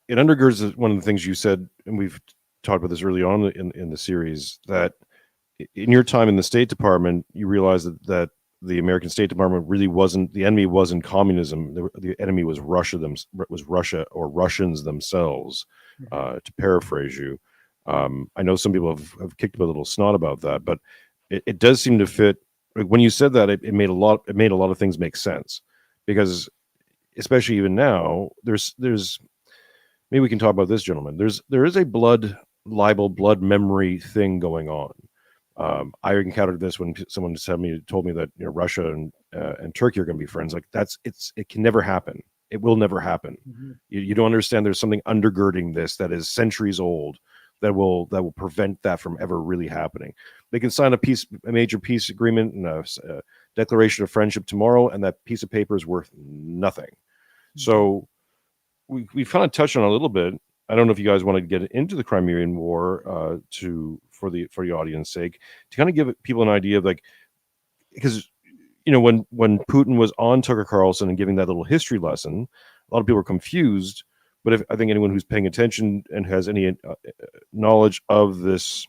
A: undergirds one of the things you said, and we've talked about this early on in the series, that in your time in the State Department, you realized that the American State Department really wasn't the enemy. Wasn't communism. The enemy was Russia or Russians themselves.
B: Mhm.
A: To paraphrase you, I know some people have kicked up a little snot about that, but it does seem to fit. Like, when you said that, it made a lot. It made a lot of things make sense, because especially even now, there's maybe we can talk about this, gentlemen. There is a blood libel, blood memory thing going on. I encountered this when someone told me that Russia and Turkey are going to be friends. Like, it can never happen. It will never happen.
B: Mhm.
A: You don't understand. There's something undergirding this that is centuries old that will prevent that from ever really happening. They can sign a major peace agreement and a declaration of friendship tomorrow, and that piece of paper is worth nothing.
B: Mhm.
A: So we've kind of touched on it a little bit. I don't know if you guys want to get into the Crimean War for the audience sake, to kind of give people an idea of, like, because when Putin was on Tucker Carlson and giving that little history lesson, a lot of people were confused. But if I think anyone who's paying attention and has any knowledge of this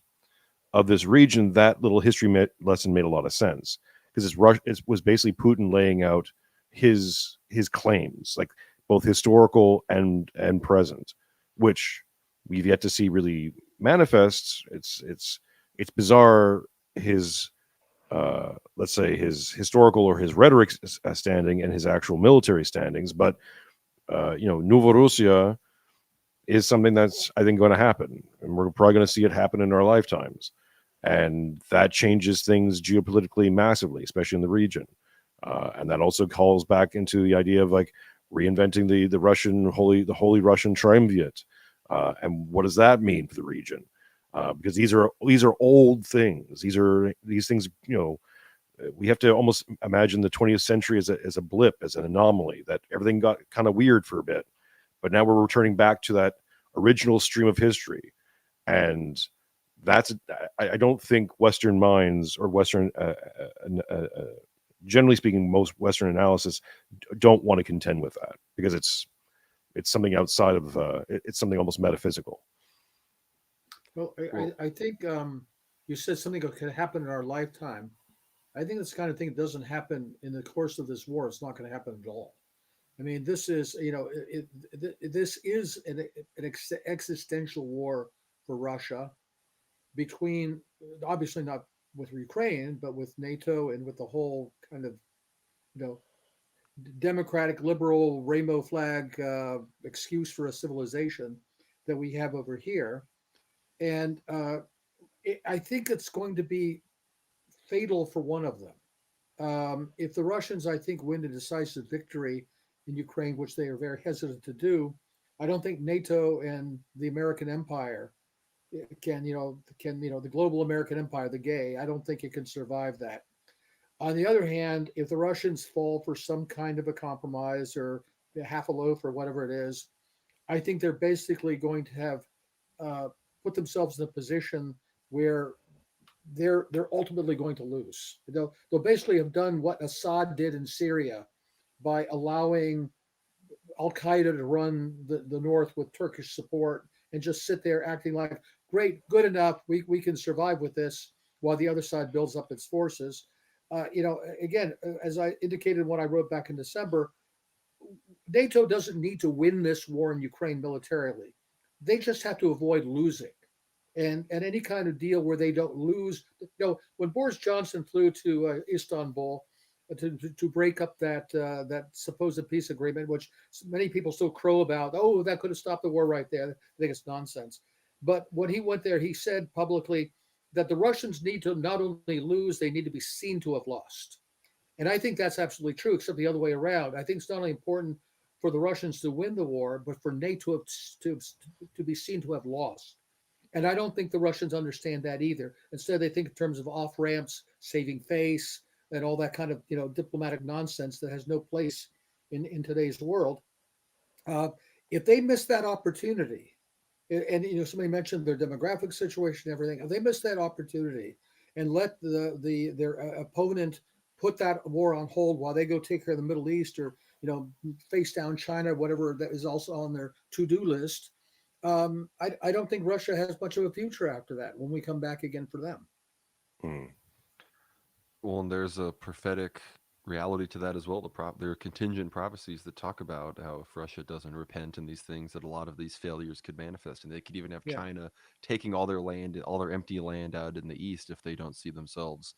A: region, that little history lesson made a lot of sense, because it was basically Putin laying out his claims, like both historical and present, which we've yet to see really manifest. It's bizarre, his let's say his historical or his rhetoric standing and his actual military standings, but Novorussia is something that's, I think, going to happen, and we're probably going to see it happen in our lifetimes, and that changes things geopolitically massively, especially in the region. And that also calls back into the idea of, like, reinventing the holy Russian triumvirate, and what does that mean for the region? Because these are old things. These things. We have to almost imagine the 20th century as a blip, as an anomaly, that everything got kind of weird for a bit, but now we're returning back to that original stream of history. And that's I don't think Western minds or Western generally speaking, most Western analysis don't want to contend with that, because it's something outside of it's something almost metaphysical.
B: Well,
C: Well,
B: I think you said something that could happen in our lifetime. I think this kind of thing doesn't happen in the course of this war. It's not going to happen at all. I mean, this is, this is an existential war for Russia, between, obviously not with Ukraine, but with NATO and with the whole kind of, you know, democratic, liberal, rainbow flag excuse for a civilization that we have over here. And I think it's going to be fatal for one of them. If the Russians, I think, win a decisive victory in Ukraine, which they are very hesitant to do, I don't think NATO and the American empire can, the global American empire, the gay, I don't think it can survive that. On the other hand, if the Russians fall for some kind of a compromise or half a loaf or whatever it is, I think they're basically going to have uh, put themselves in a position where they're ultimately going to lose. They'll basically have done what Assad did in Syria by allowing Al Qaeda to run the north with Turkish support and just sit there acting like, great, good enough, we can survive with this while the other side builds up its forces. Again, as I indicated when I wrote back in December, NATO doesn't need to win this war in Ukraine militarily. They just have to avoid losing. And any kind of deal where they don't lose. When Boris Johnson flew to Istanbul to break up that supposed peace agreement, which many people still crow about, oh, that could have stopped the war right there. I think it's nonsense. But when he went there, he said publicly that the Russians need to not only lose, they need to be seen to have lost. And I think that's absolutely true, except the other way around. I think it's not only important for the Russians to win the war, but for NATO to be seen to have lost. And I don't think the Russians understand that either. Instead, they think in terms of off ramps, saving face, and all that kind of diplomatic nonsense that has no place in today's world. Uh, if they miss that opportunity, and somebody mentioned their demographic situation, and everything. If they miss that opportunity and let their opponent put that war on hold while they go take care of the Middle East or face down China, whatever that is also on their to-do list, I don't think Russia has much of a future after that when we come back again for them.
A: Hmm.
C: Well, and there's a prophetic reality to that as well. There are contingent prophecies that talk about how if Russia doesn't repent in these things, that a lot of these failures could manifest, and they could even have
B: Yeah.
C: China taking all their land, all their empty land out in the east if they don't see themselves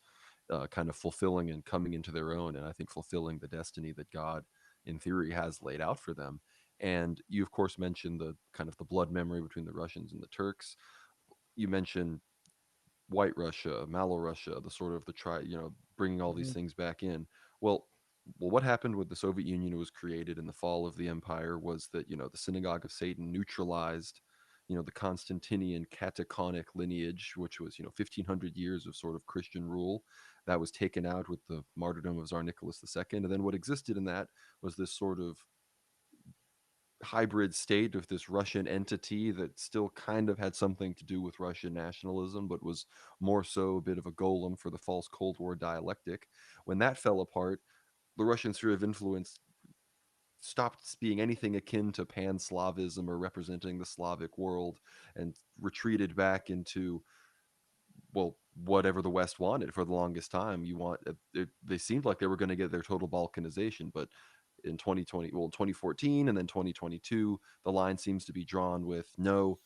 C: kind of fulfilling and coming into their own, and I think fulfilling the destiny that God, in theory, has laid out for them. And you, of course, mentioned the kind of the blood memory between the Russians and the Turks. You mentioned White Russia, Malo Russia, the sort of bringing all these
B: Mhm.
C: things back in. Well, what happened with the Soviet Union was created in the fall of the empire was that the synagogue of Satan neutralized the Constantinian cataconic lineage, which was 1500 years of sort of Christian rule. That was taken out with the martyrdom of Tsar Nicholas II, and then what existed in that was this sort of hybrid state of this Russian entity that still kind of had something to do with Russian nationalism, but was more so a bit of a golem for the false Cold War dialectic. When that fell apart, the Russian sphere of influence stopped being anything akin to pan-Slavism or representing the Slavic world and retreated back into, well, whatever the West wanted for the longest time. They seemed like they were going to get their total balkanization, but in 2014 and then 2022, the line seems to be drawn with, no,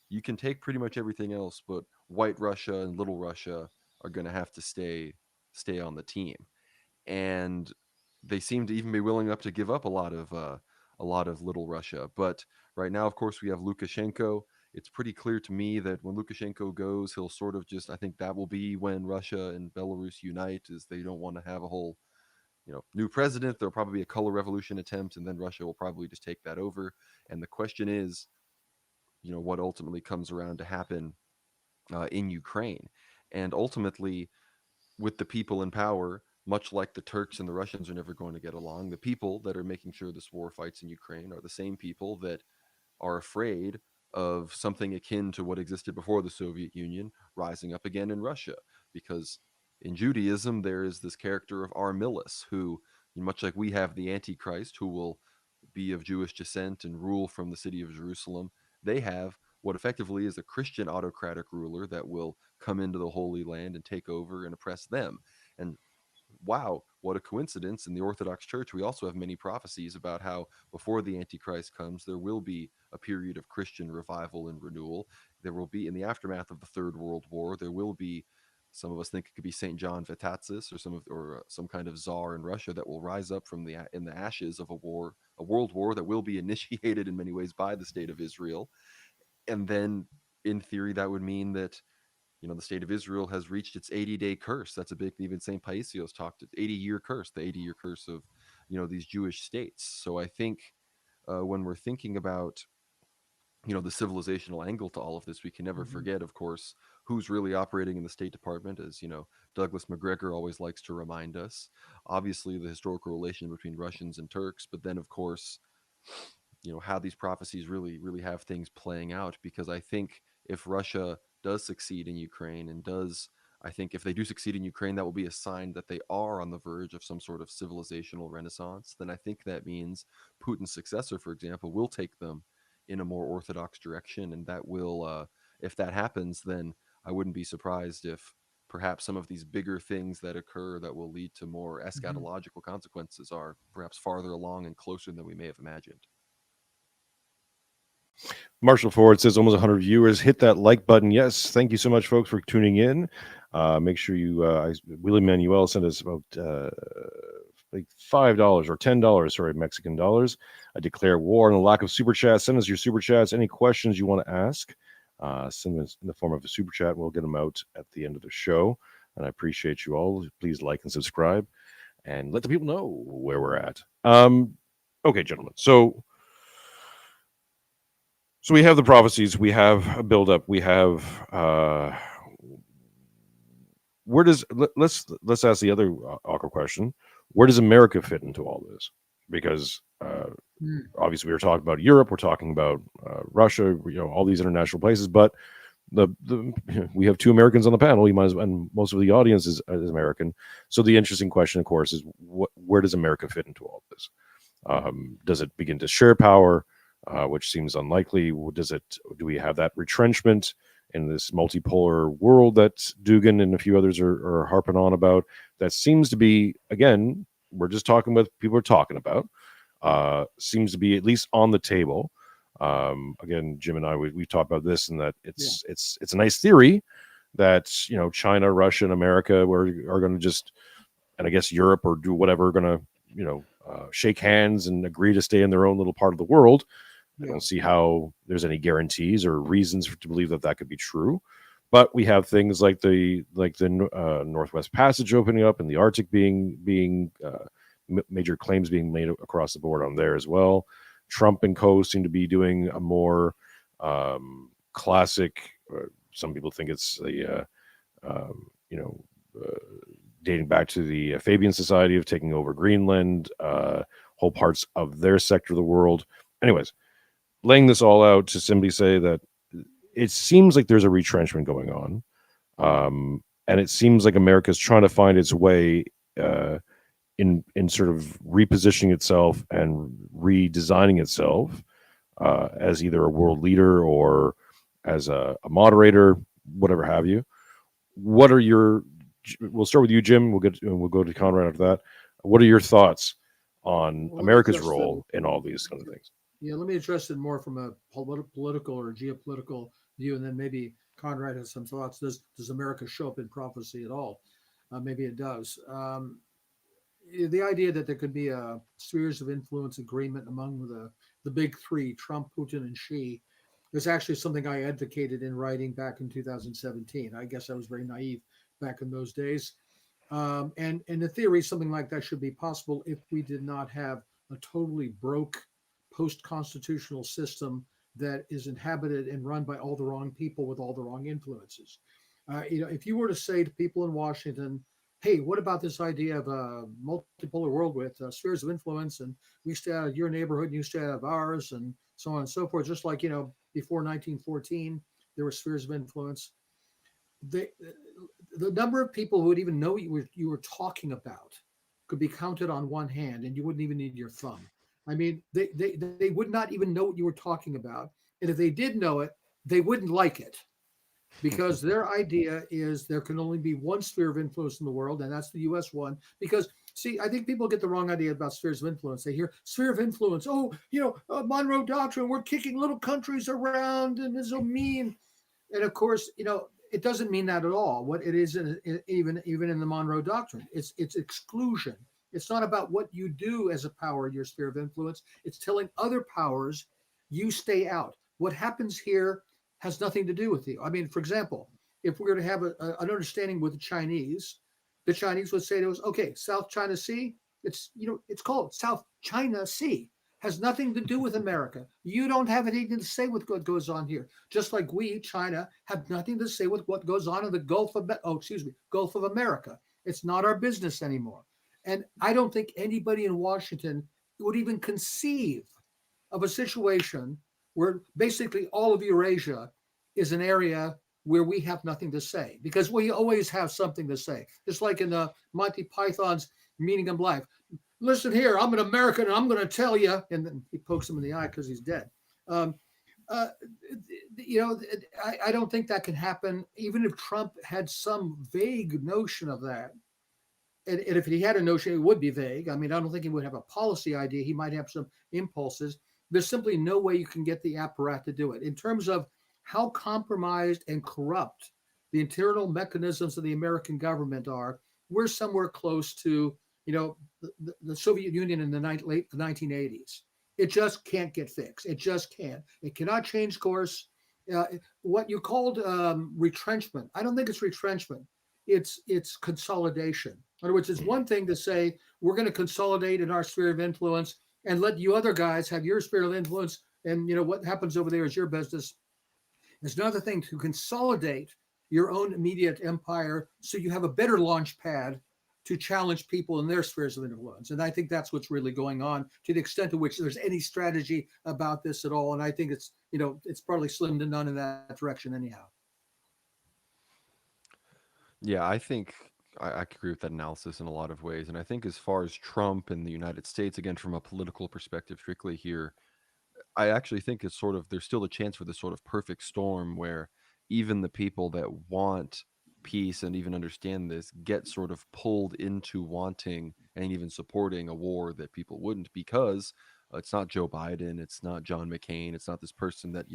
C: you can take pretty much everything else, but White Russia and Little Russia are going to have to stay on the team. And they seem to even be willing up to give up a lot of Little Russia. But right now, of course, we have Lukashenko. It's pretty clear to me that when Lukashenko goes, he'll sort of just, I think that will be when Russia and Belarus unite, is they don't want to have a whole new president. There'll probably be a color revolution attempt, and then Russia will probably just take that over. And the question is, what ultimately comes around to happen in Ukraine. And ultimately, with the people in power, much like the Turks and the Russians are never going to get along, the people that are making sure this war fights in Ukraine are the same people that are afraid of something akin to what existed before the Soviet Union rising up again in Russia. Because in Judaism, there is this character of Armilus, who, much like we have the Antichrist, who will be of Jewish descent and rule from the city of Jerusalem, they have what effectively is a Christian autocratic ruler that will come into the Holy Land and take over and oppress them. And wow, what a coincidence. In the Orthodox Church, we also have many prophecies about how before the Antichrist comes, there will be a period of Christian revival and renewal. There will be, in the aftermath of the Third World War, there will be, some of us think it could be Saint John Vatatzis or some kind of czar in Russia that will rise up from in the ashes of a world war that will be initiated in many ways by the state of Israel. And then, in theory, that would mean that the state of Israel has reached its 80-day curse. That's a big, even St. Paisios talked, 80-year curse, the 80-year curse of, these Jewish states. So I think when we're thinking about, the civilizational angle to all of this, we can never
B: Mhm.
C: forget, of course, who's really operating in the State Department, as Douglas McGregor always likes to remind us. Obviously, the historical relation between Russians and Turks, but then, of course, how these prophecies really have things playing out. Because I think if Russia does succeed in Ukraine I think if they do succeed in Ukraine, that will be a sign that they are on the verge of some sort of civilizational renaissance. Then I think that means Putin's successor, for example, will take them in a more orthodox direction, and that will, if that happens, then I wouldn't be surprised if perhaps some of these bigger things that occur that will lead to more
B: Mhm.
C: eschatological consequences are perhaps farther along and closer than we may have imagined.
A: Marshall Ford says almost 100 viewers. Hit that like button. Yes. Thank you so much, folks, for tuning in. Make sure you, Willie Manuel sent us about like $5 or $10, sorry, Mexican dollars. I declare war on the lack of super chats. Send us your super chats. Any questions you want to ask, send them in the form of a super chat. We'll get them out at the end of the show. And I appreciate you all. Please like and subscribe and let the people know where we're at. Okay, gentlemen. So we have the prophecies, we have a buildup, we have where does let's ask the other awkward question: where does America fit into all this? Because obviously we were talking about Europe, we're talking about Russia, all these international places, but the we have two Americans on the panel. You might as well, and most of the audience is American. So the interesting question, of course, is where does America fit into all this? Does it begin to share power? Which seems unlikely. Do we have that retrenchment in this multipolar world that Dugan and a few others are harping on about? That seems to be, again, we're just talking about people are talking about. Seems to be at least on the table. Again, Jim and I we've talked about this, and that it's a nice theory that China, Russia, and America are going to just, and I guess Europe or do whatever, going to shake hands and agree to stay in their own little part of the world. I don't see how there's any guarantees or reasons to believe that could be true. But we have things like the Northwest Passage opening up and the Arctic being major claims being made across the board on there as well. Trump and co seem to be doing a more classic. Some people think it's the dating back to the Fabian Society of taking over Greenland, whole parts of their sector of the world. Anyways, laying this all out to simply say that it seems like there's a retrenchment going on. And it seems like America's trying to find its way in sort of repositioning itself and redesigning itself as either a world leader or as a moderator, whatever have you. What are your? We'll start with you, Jim. We'll go to Conrad after that. What are your thoughts on America's role in all these kind of things?
B: Yeah, let me address it more from a political or geopolitical view, and then maybe Conrad has some thoughts. Does America show up in prophecy at all? Maybe it does. The idea that there could be a spheres of influence agreement among the big three, Trump, Putin, and Xi, is actually something I advocated in writing back in 2017. I guess I was very naive back in those days. And in theory, something like that should be possible if we did not have a totally broke post-constitutional system that is inhabited and run by all the wrong people with all the wrong influences. If you were to say to people in Washington, hey, what about this idea of a multipolar world with spheres of influence, and we stay out of your neighborhood and you stay out of ours, and so on and so forth, just like, before 1914, there were spheres of influence. The number of people who would even know what you were talking about could be counted on one hand, and you wouldn't even need your thumb. I mean, they would not even know what you were talking about. And if they did know it, they wouldn't like it, because their idea is there can only be one sphere of influence in the world, and that's the US one. Because, see, I think people get the wrong idea about spheres of influence. They hear sphere of influence, Monroe Doctrine, we're kicking little countries around and it's so mean. And of course, it doesn't mean that at all. What it is, even in the Monroe Doctrine, it's exclusion. It's not about what you do as a power in your sphere of influence. It's telling other powers, you stay out. What happens here has nothing to do with you. I mean, for example, if we were to have an understanding with the Chinese would say to us, okay, South China Sea, it's called South China Sea. has nothing to do with America. You don't have anything to say with what goes on here. Just like we, China, have nothing to say with what goes on in the Gulf of America. It's not our business anymore. And I don't think anybody in Washington would even conceive of a situation where basically all of Eurasia is an area where we have nothing to say, because we always have something to say. Just like in the Monty Python's Meaning of Life. Listen here, I'm an American and I'm going to tell you, and then he pokes him in the eye because he's dead. I don't think that can happen, even if Trump had some vague notion of that. And if he had a notion, it would be vague. I mean, I don't think he would have a policy idea. He might have some impulses. There's simply no way you can get the apparatus to do it. In terms of how compromised and corrupt the internal mechanisms of the American government are, we're somewhere close to, the Soviet Union in the late 1980s. It just can't get fixed. It just can't. It cannot change course. What you called retrenchment, I don't think it's retrenchment. It's consolidation. In other words, it's one thing to say we're going to consolidate in our sphere of influence and let you other guys have your sphere of influence, and what happens over there is your business. It's another thing to consolidate your own immediate empire so you have a better launch pad to challenge people in their spheres of influence. And I think that's what's really going on, to the extent to which there's any strategy about this at all. And I think it's probably slim to none in that direction anyhow.
C: Yeah, I think I agree with that analysis in a lot of ways. And I think as far as Trump and the United States, again, from a political perspective, strictly here, I actually think it's sort of, there's still a chance for this sort of perfect storm where even the people that want peace and even understand this get sort of pulled into wanting and even supporting a war that people wouldn't, because it's not Joe Biden, it's not John McCain, it's not this person that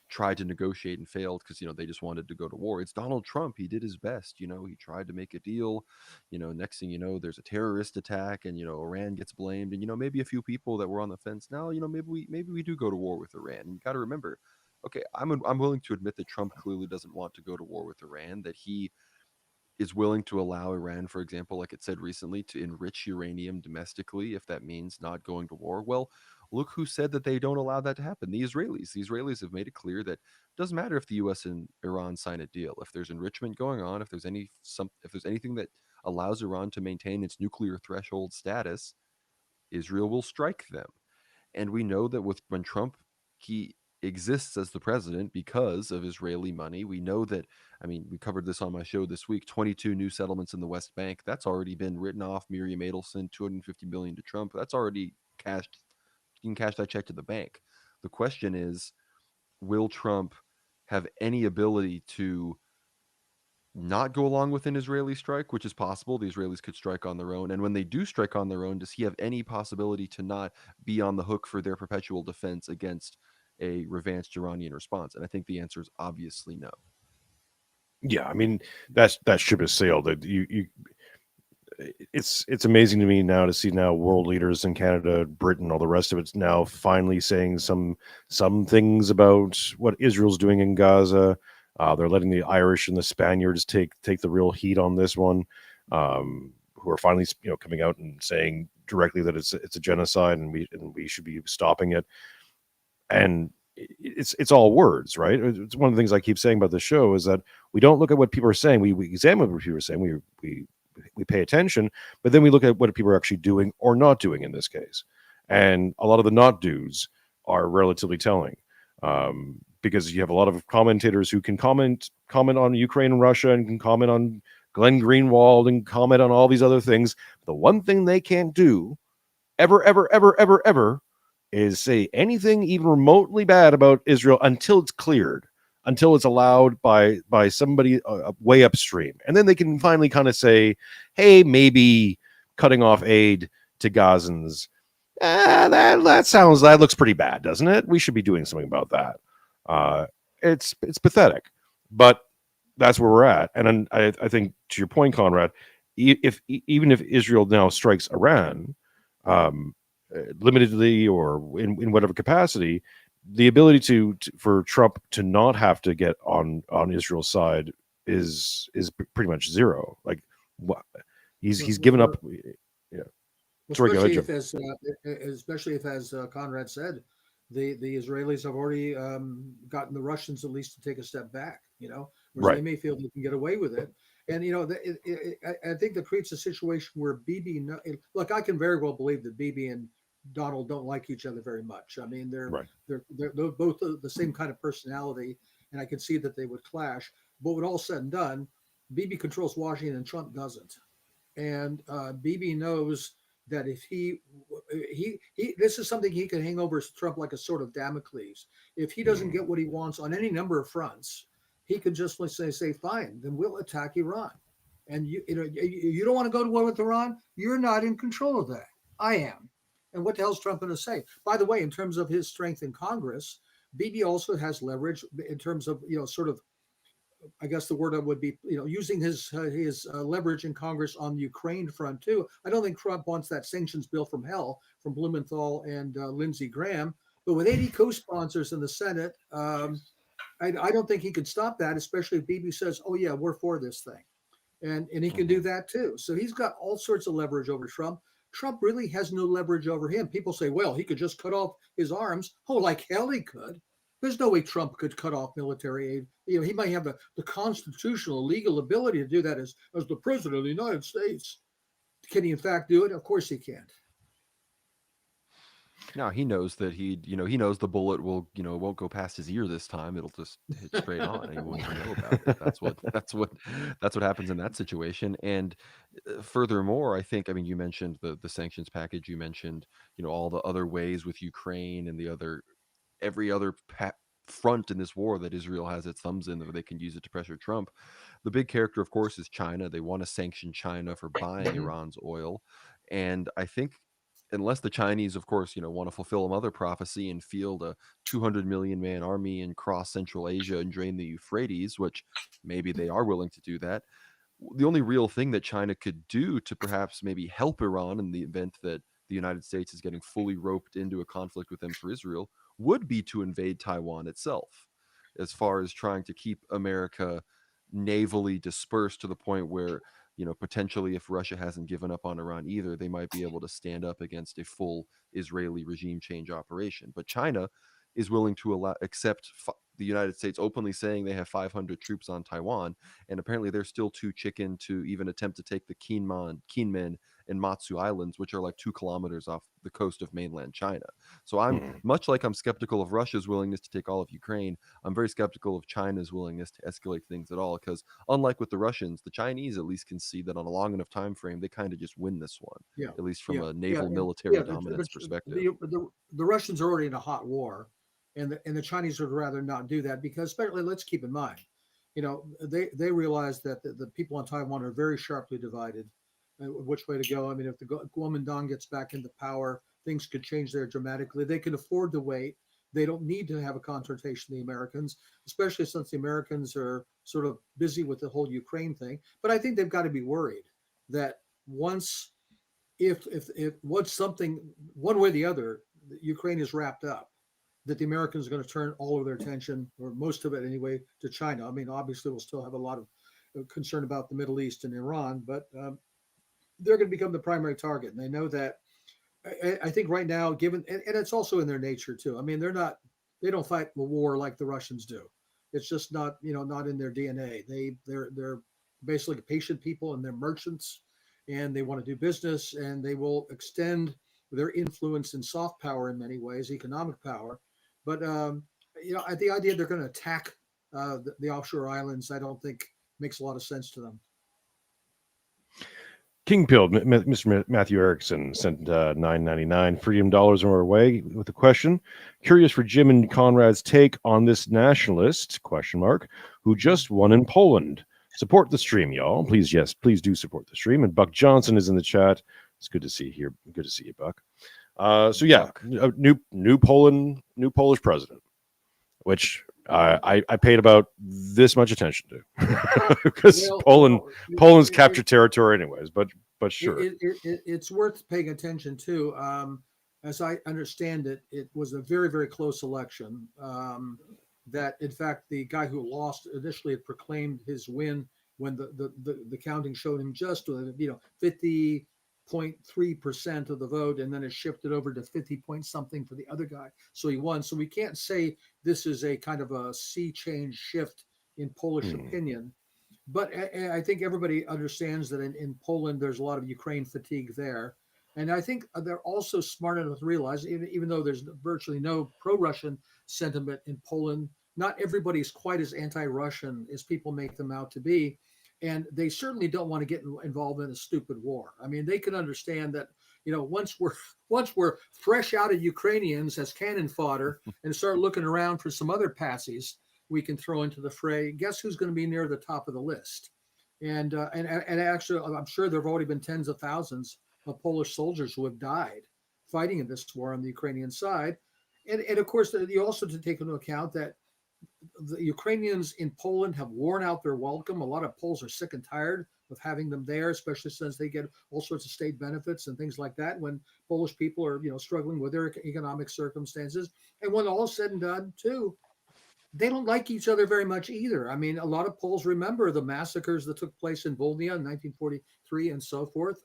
C: tried to negotiate and failed because they just wanted to go to war. It's Donald Trump. He did his best. He tried to make a deal. Next thing you know, there's a terrorist attack, and Iran gets blamed, and maybe a few people that were on the fence now, maybe we do go to war with Iran. And you got to remember, okay, I'm willing to admit that Trump clearly doesn't want to go to war with Iran, that he is willing to allow Iran, for example, like it said recently, to enrich uranium domestically if that means not going to war. Well, look who said that they don't allow that to happen. The Israelis. The Israelis have made it clear that it doesn't matter if the U.S. and Iran sign a deal. If there's enrichment going on, if there's anything that allows Iran to maintain its nuclear threshold status, Israel will strike them. And we know that when Trump, he exists as the president because of Israeli money. We know that, we covered this on my show this week, 22 new settlements in the West Bank. That's already been written off. Miriam Adelson, $250 million to Trump. That's already cashed. You can cash that check to the bank. The question is, will Trump have any ability to not go along with an Israeli strike, which is possible? The Israelis could strike on their own. And when they do strike on their own, does he have any possibility to not be on the hook for their perpetual defense against a revanced Iranian response? And I think the answer is obviously no.
A: Yeah, that ship has sailed. It's amazing to me now to see world leaders in Canada, Britain, all the rest of it's now finally saying some things about what Israel's doing in Gaza. They're letting the Irish and the Spaniards take the real heat on this one, who are finally coming out and saying directly that it's a genocide and we should be stopping it. And it's all words, right? It's one of the things I keep saying about the show is that we don't look at what people are saying. We examine what people are saying. We pay attention, but then we look at what people are actually doing or not doing in this case. And a lot of the not do's are relatively telling, because you have a lot of commentators who can comment on Ukraine and Russia and can comment on Glenn Greenwald and comment on all these other things. The one thing they can't do ever is say anything even remotely bad about Israel until it's cleared, until it's allowed by somebody way upstream. And then they can finally kind of say, hey, maybe cutting off aid to Gazans, that looks pretty bad, doesn't it? We should be doing something about that. It's pathetic, but that's where we're at. And I think, to your point, Conrad, even if Israel now strikes Iran, limitedly or in whatever capacity, the ability for Trump to not have to get on Israel's side is pretty much zero. Like, he's given up. Yeah. Sorry, go ahead,
B: Especially if, as Conrad said, the Israelis have already gotten the Russians at least to take a step back, whereas they may feel they can get away with it. And, I think that creates a situation where Bibi, look, I can very well believe that Bibi and Donald don't like each other very much. I mean, they're both the same kind of personality, and I can see that they would clash. But when all said and done, Bibi controls Washington and Trump doesn't. And Bibi knows that if he this is something he can hang over Trump like a sword of Damocles. If he doesn't get what he wants on any number of fronts, he can just say fine, then we'll attack Iran. And you don't want to go to war with Iran, you're not in control of that. I am. And what the hell's Trump going to say? By the way, in terms of his strength in Congress, Bibi also has leverage in terms of sort of, I guess the word would be, using his leverage in Congress on the Ukraine front too. I don't think Trump wants that sanctions bill from hell from Blumenthal and Lindsey Graham, but with 80 co-sponsors in the Senate, I don't think he could stop that, especially if Bibi says, "Oh yeah, we're for this thing," and he can do that too. So he's got all sorts of leverage over Trump. Trump really has no leverage over him. People say, "Well, he could just cut off his arms." Oh, like hell he could. There's no way Trump could cut off military aid. He might have the constitutional, legal ability to do that as the president of the United States. Can he in fact do it? Of course he can't.
C: Now he knows that he knows the bullet will, won't go past his ear this time. It'll just hit straight on, and he won't even know about it. That's what happens in that situation. And furthermore, I think, you mentioned the sanctions package. You mentioned, all the other ways with Ukraine and every other front in this war that Israel has its thumbs in, that they can use it to pressure Trump. The big character, of course, is China. They want to sanction China for buying Iran's oil. And I think unless the Chinese, of course, want to fulfill a mother prophecy and field a 200 million man army and cross Central Asia and drain the Euphrates, which maybe they are willing to do that, the only real thing that China could do to perhaps maybe help Iran in the event that the United States is getting fully roped into a conflict with them for Israel would be to invade Taiwan itself, as far as trying to keep America navally dispersed to the point where, potentially if Russia hasn't given up on Iran either, they might be able to stand up against a full Israeli regime change operation. But China is willing to accept the United States openly saying they have 500 troops on Taiwan, and apparently they're still too chicken to even attempt to take the Kinmen and Matsu Islands, which are like 2 kilometers off the coast of mainland China. So I'm much like I'm skeptical of Russia's willingness to take all of Ukraine. I'm very skeptical of China's willingness to escalate things at all, because unlike with the Russians, the Chinese at least can see that on a long enough time frame, they kind of just win this one, at least from a naval military dominance perspective.
B: The Russians are already in a hot war, and the Chinese would rather not do that, because especially, let's keep in mind, they realize that the people on Taiwan are very sharply divided. Which way to go? If the Kuomintang gets back into power, things could change there dramatically. They can afford to wait. They don't need to have a confrontation with the Americans, especially since the Americans are sort of busy with the whole Ukraine thing. But I think they've got to be worried that once something, one way or the other, Ukraine is wrapped up, that the Americans are going to turn all of their attention, or most of it anyway, to China. Obviously, we'll still have a lot of concern about the Middle East and Iran, but they're going to become the primary target. And they know that. I think right now, given, and it's also in their nature too. They don't fight the war like the Russians do. It's just not in their DNA. They're basically patient people, and they're merchants, and they want to do business, and they will extend their influence and soft power in many ways, economic power. But the idea they're going to attack the offshore islands, I don't think makes a lot of sense to them.
A: King Pilled, Mr. Matthew Erickson sent $9.99 Freedom Dollars on our way with a question. Curious for Jim and Conrad's take on this nationalist, who just won in Poland. Support the stream, y'all. Please do support the stream. And Buck Johnson is in the chat. It's good to see you here. Good to see you, Buck. New Polish president, which I paid about this much attention to, because Poland's captured territory anyways. But sure,
B: it's worth paying attention to. As I understand it, it was a very, very close election. That in fact the guy who lost initially had proclaimed his win when the counting showed him just 50 0.3% of the vote, and then it shifted over to 50 point something for the other guy. So he won. So we can't say this is a kind of a sea change shift in Polish opinion. But I think everybody understands that in Poland, there's a lot of Ukraine fatigue there. And I think they're also smart enough to realize, even though there's virtually no pro-Russian sentiment in Poland, not everybody's quite as anti-Russian as people make them out to be. And they certainly don't want to get involved in a stupid war. I mean, they can understand that, once we're fresh out of Ukrainians as cannon fodder and start looking around for some other patsies we can throw into the fray, guess who's going to be near the top of the list? And actually, I'm sure there have already been tens of thousands of Polish soldiers who have died fighting in this war on the Ukrainian side. And of course, you also have to take into account that the Ukrainians in Poland have worn out their welcome. A lot of Poles are sick and tired of having them there, especially since they get all sorts of state benefits and things like that when Polish people are, struggling with their economic circumstances. And when all is said and done, too, they don't like each other very much either. I mean, a lot of Poles remember the massacres that took place in Volnia in 1943 and so forth.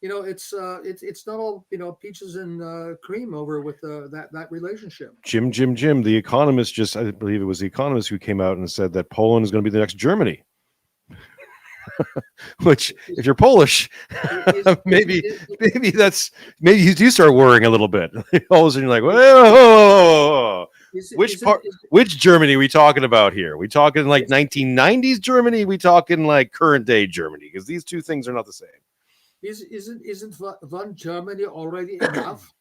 B: It's not all peaches and cream over with that relationship.
A: Jim, the Economist I believe it was the Economist who came out and said that Poland is going to be the next Germany. Which, if you're Polish, maybe you do start worrying a little bit. All of a sudden, you're like, whoa. Which Germany are we talking about here? We talking like 1990s Germany? We talking like current day Germany? Because these two things are not the same.
B: Isn't one Germany already enough?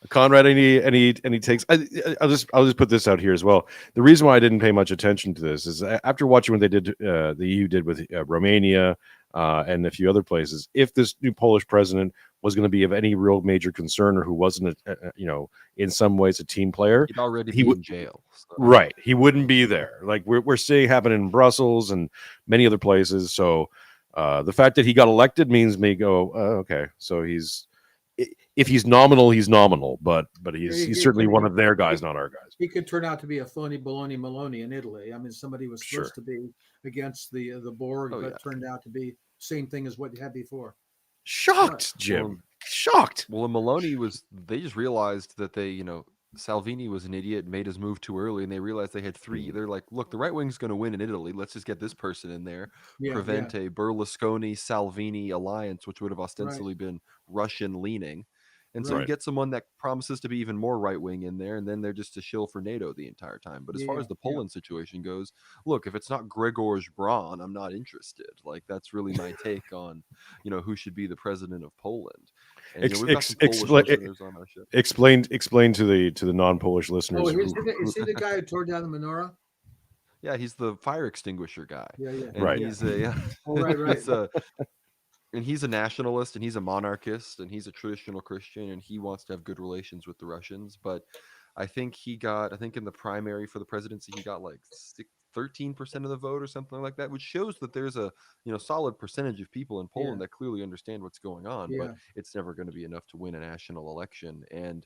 A: Conrad, any takes? I'll just put this out here as well. The reason why I didn't pay much attention to this is after watching what they did, the EU did with Romania and a few other places. If this new Polish president was going to be of any real major concern, or who wasn't, in some ways a team player,
C: he'd already be in jail. So.
A: Right, he wouldn't be there. Like we're seeing happen in Brussels and many other places. So the fact that he got elected means me go, okay, so if he's nominal, but he's certainly one of their guys, not our guys.
B: He could turn out to be a phony baloney Maloney in Italy. I mean, somebody was supposed to be against the Borg, but turned out to be same thing as what you had before.
A: Shocked, Jim. Shocked.
C: Well, and Maloney they just realized that Salvini was an idiot, made his move too early, and they realized they had three. They're like, look, the right wing's going to win in Italy. Let's just get this person in there, prevent a Berlusconi-Salvini alliance, which would have ostensibly been Russian-leaning. And so you get someone that promises to be even more right-wing in there, and then they're just a shill for NATO the entire time. But as far as the Poland situation goes, look, if it's not Grzegorz Braun, I'm not interested. Like, that's really my take on, who should be the president of Poland. And, we've got some Polish listeners on our show.
A: Explain to the non-Polish listeners.
B: Is he the guy who tore down the menorah?
C: Yeah, he's the fire extinguisher guy.
B: Yeah.
C: And
A: right.
C: He's a
B: right.
C: And he's a nationalist, and he's a monarchist, and he's a traditional Christian, and he wants to have good relations with the Russians. But I think in the primary for the presidency, he got like 13% of the vote or something like that, which shows that there's a solid percentage of people in Poland that clearly understand what's going on. But it's never going to be enough to win a national election. And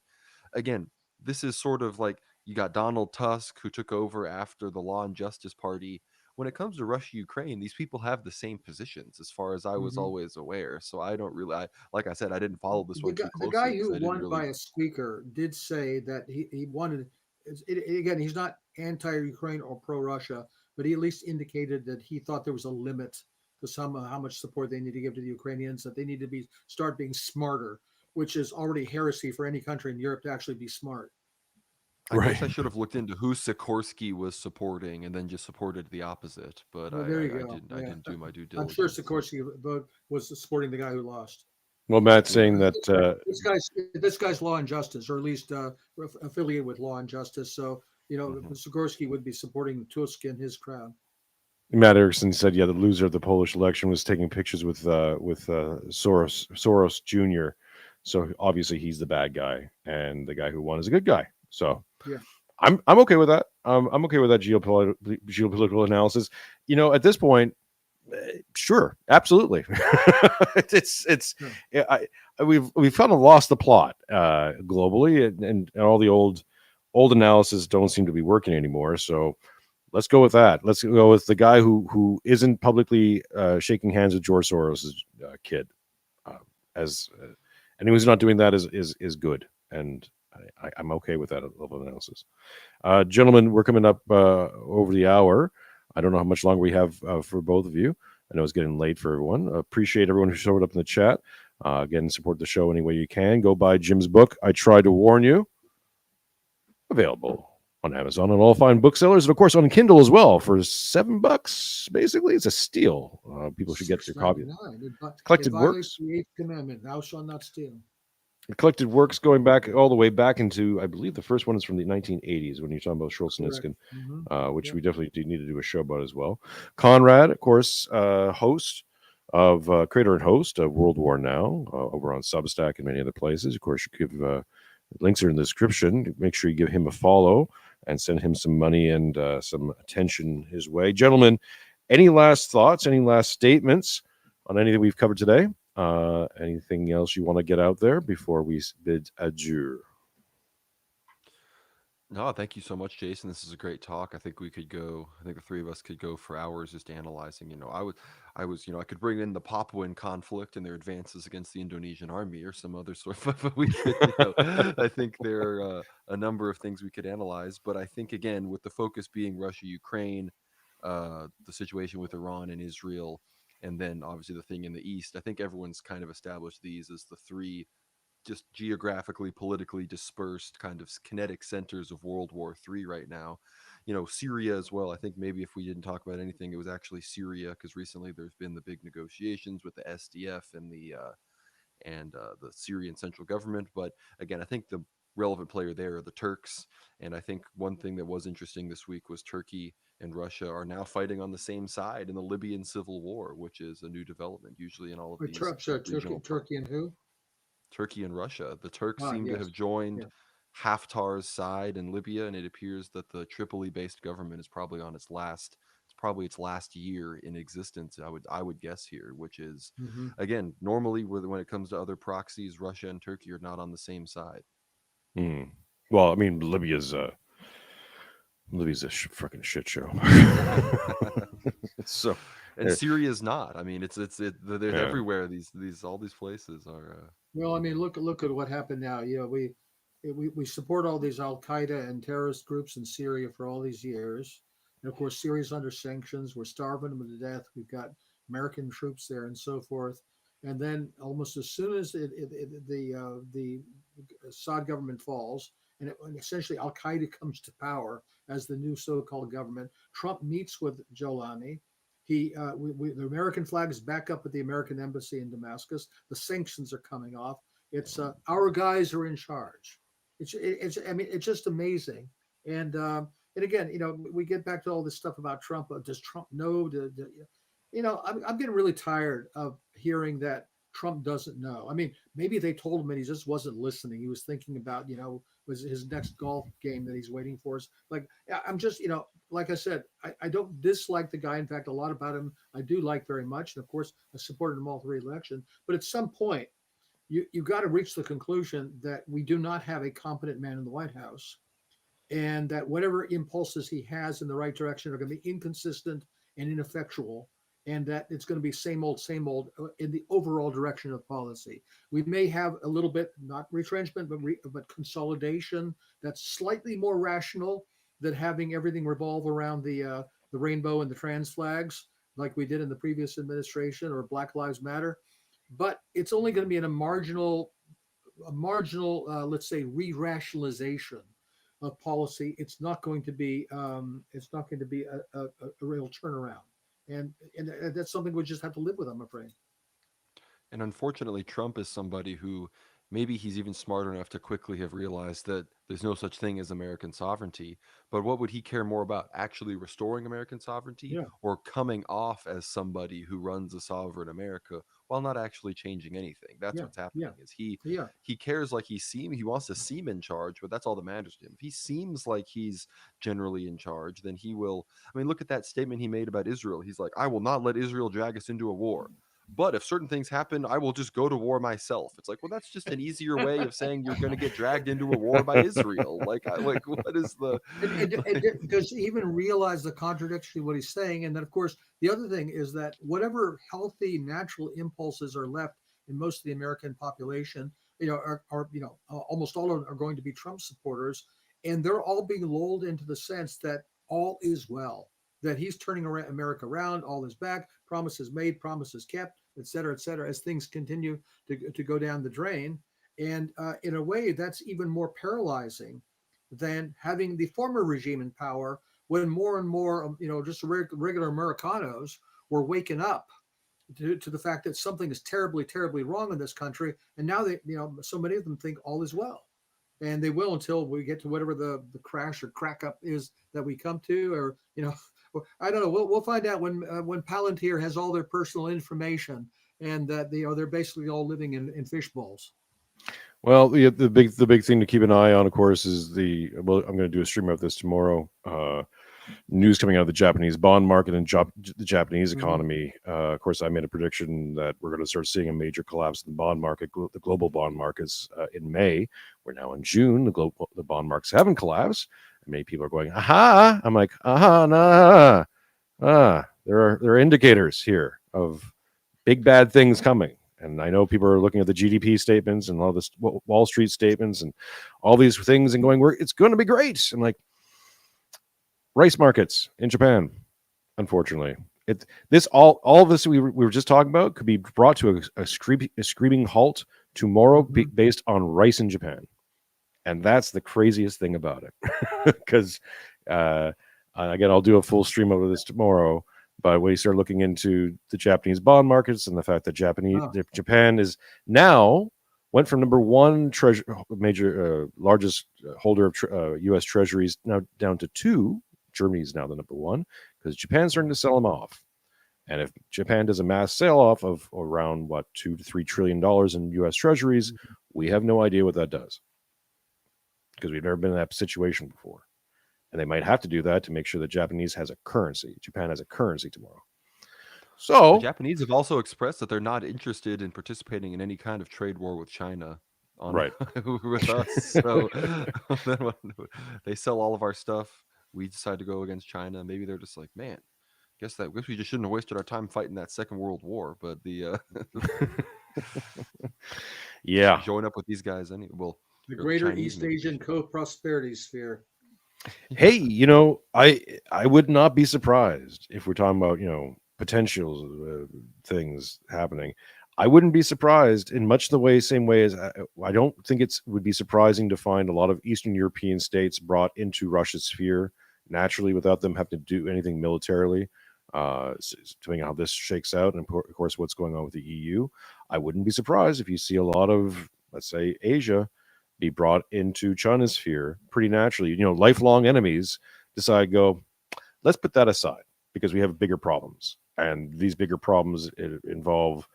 C: again, this is sort of like you got Donald Tusk, who took over after the Law and Justice Party. When it comes to Russia, Ukraine, these people have the same positions as far as I was always aware. So I don't really, like I said, I didn't follow this one too closely.
B: The guy who won by a squeaker did say that he wanted, again, he's not anti-Ukraine or pro-Russia, but he at least indicated that he thought there was a limit to how much support they need to give to the Ukrainians, that they need to start being smarter, which is already heresy for any country in Europe to actually be smart.
C: I guess I should have looked into who Sikorsky was supporting and then just supported the opposite. But I didn't do my due diligence.
B: I'm sure Sikorsky was supporting the guy who lost.
A: Well, Matt's saying that
B: this guy's Law and Justice, or at least affiliated with Law and Justice. So Sikorsky would be supporting Tusk and his crowd.
A: Matt Erickson said, the loser of the Polish election was taking pictures with Soros Jr. So obviously he's the bad guy, and the guy who won is a good guy. So I'm okay with that. I'm okay with that geopolitical analysis. At this point, sure, absolutely. We've kind of lost the plot globally, and all the old analysis don't seem to be working anymore. So Let's go with that. Let's go with the guy who isn't publicly shaking hands with George Soros' kid. As anyone who's not doing that is good, and I'm okay with that level of analysis. Gentlemen, we're coming up over the hour. I don't know how much longer we have for both of you. I know it's getting late for everyone. Appreciate everyone who showed up in the chat. Again, support the show any way you can. Go buy Jim's book, I Tried to Warn You. Available on Amazon and all fine booksellers, and of course on Kindle as well for $7. Basically, it's a steal. People should get their copy.
B: It
A: Collected
B: violates
A: works.
B: the eighth commandment: "Thou shalt not steal."
A: Collected works going back all the way back into, I believe the first one is from the 1980s when you're talking about Solzhenitsyn, which we definitely need to do a show about as well. Conrad, of course, host of creator and host of World War Now over on Substack and many other places. Of course, you give links are in the description. Make sure you give him a follow and send him some money and some attention his way. Gentlemen, any last thoughts, any last statements on anything we've covered today? Anything else you want to get out there before we bid adieu?
C: No, thank you so much, Jason. This is a great talk. I think we could go. I think the three of us could go for hours just analyzing. I could bring in the Papuan conflict and their advances against the Indonesian army or some other sort. But we could, I think there are a number of things we could analyze. But I think again, with the focus being Russia, Ukraine, the situation with Iran and Israel, and then obviously the thing in the East. I think everyone's kind of established these as the three just geographically, politically dispersed kind of kinetic centers of World War III right now. Syria as well. I think maybe if we didn't talk about anything, it was actually Syria, because recently there's been the big negotiations with the SDF and the Syrian central government. But again, I think the relevant player there are the Turks. And I think one thing that was interesting this week was Turkey and Russia are now fighting on the same side in the Libyan civil war, which is a new development. Usually in all of these regional
B: Turkey and who?
C: Turkey and Russia. The Turks seem to
B: Yes.
C: have joined Haftar's side in Libya, and it appears that the Tripoli-based government is probably on its last. It's probably its last year in existence. I would guess here, which is again normally when it comes to other proxies, Russia and Turkey are not on the same side.
A: Well, I mean, Libya's a fucking shit show. So,
C: and Syria's not. I mean, they're everywhere. All these places are.
B: Well, I mean, look at what happened now. We support all these Al Qaeda and terrorist groups in Syria for all these years, and of course, Syria's under sanctions. We're starving them to death. We've got American troops there and so forth. And then, almost as soon as the Assad government falls, and essentially Al Qaeda comes to power as the new so-called government, Trump meets with Jolani. The American flag is back up at the American embassy in Damascus. The sanctions are coming off. It's our guys are in charge. It's just amazing. And again, we get back to all this stuff about Trump. Does Trump know? I'm getting really tired of hearing that Trump doesn't know. I mean, maybe they told him and he just wasn't listening. He was thinking about, was his next golf game that he's waiting for. Like, I'm just, like I said, I don't dislike the guy. In fact, a lot about him I do like very much. And of course, I supported him all three elections. But at some point, you got to reach the conclusion that we do not have a competent man in the White House, and that whatever impulses he has in the right direction are going to be inconsistent and ineffectual, and that it's going to be same old in the overall direction of policy. We may have a little bit, not retrenchment, but consolidation that's slightly more rational than having everything revolve around the rainbow and the trans flags like we did in the previous administration, or Black Lives Matter. But it's only going to be in a marginal, let's say, re-rationalization of policy. It's not going to be a real turnaround, and that's something we just have to live with, I'm afraid.
C: And unfortunately, Trump is somebody who maybe he's even smart enough to quickly have realized that there's no such thing as American sovereignty. But what would he care more about? Actually restoring American sovereignty, or coming off as somebody who runs a sovereign America while not actually changing anything? That's what's happening. Is he cares like he wants to seem in charge, but that's all that matters to him. If he seems like he's generally in charge, then he will. I mean, look at that statement he made about Israel. He's like, I will not let Israel drag us into a war. but if certain things happen, I will just go to war myself. It's like, well, that's just an easier way of saying you're going to get dragged into a war by Israel. Like, what is the?
B: And does he even realize the contradiction of what he's saying? And then, of course, the other thing is that whatever healthy, natural impulses are left in most of the American population, are almost all of them are going to be Trump supporters, and they're all being lulled into the sense that all is well, that he's turning America around, all is back, promises made, promises kept, et cetera, as things continue to go down the drain. And in a way, that's even more paralyzing than having the former regime in power, when more and more, just regular Americanos were waking up to the fact that something is terribly, terribly wrong in this country. And now so many of them think all is well. And they will until we get to whatever the crash or crack up is that we come to, or, I don't know. We'll find out when Palantir has all their personal information, and that they're basically all living in fish bowls.
A: Well, the big thing to keep an eye on, of course, is I'm going to do a stream of this tomorrow. News coming out of the Japanese bond market and the Japanese economy. Of course, I made a prediction that we're going to start seeing a major collapse in the bond market, the global bond markets, in May. We're now in June. The bond markets haven't collapsed. And many people are going, aha. I'm like, aha, nah. There are indicators here of big bad things coming. And I know people are looking at the GDP statements and all this Wall Street statements and all these things and going, it's going to be great. I'm like, rice markets in Japan, unfortunately, all this we were just talking about could be brought to a screaming halt tomorrow, based on rice in Japan, and that's the craziest thing about it. Because again, I'll do a full stream of this tomorrow. But when you start looking into the Japanese bond markets and the fact that Japan is now went from number one largest holder of U.S. Treasuries now down to 2. Germany's now the number 1 because Japan's starting to sell them off. And if Japan does a mass sell off of around $2 to $3 trillion in U.S. Treasuries, we have no idea what that does, because we've never been in that situation before. And they might have to do that to make sure that Japan has a currency tomorrow. So
C: the Japanese have also expressed that they're not interested in participating in any kind of trade war with China. With us. So they sell all of our stuff. We decide to go against China. Maybe they're just like, man, guess we just shouldn't have wasted our time fighting that Second World War. But
A: yeah,
C: join up with these guys anyway. Well,
B: the Greater East Asian Co-Prosperity Sphere.
A: Hey, I would not be surprised if we're talking about potential things happening. I wouldn't be surprised in much the same way as I don't think it would be surprising to find a lot of Eastern European states brought into Russia's sphere naturally without them having to do anything militarily. Depending on how this shakes out, and of course what's going on with the EU, I wouldn't be surprised if you see a lot of, let's say, Asia be brought into China's sphere pretty naturally. Lifelong enemies decide, let's put that aside because we have bigger problems, and these bigger problems involve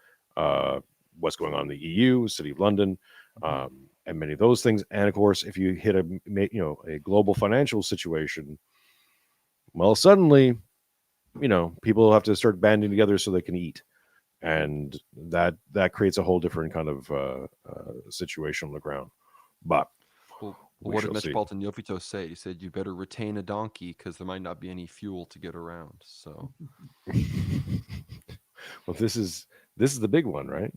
A: what's going on in the EU, City of London, and many of those things. And of course, if you hit a global financial situation, well, suddenly, people have to start banding together so they can eat, and that creates a whole different kind of situation on the ground. But
C: what did Metropolitan Yovito say? He said, "You better retain a donkey because there might not be any fuel to get around." So,
A: well, this is the big one, right?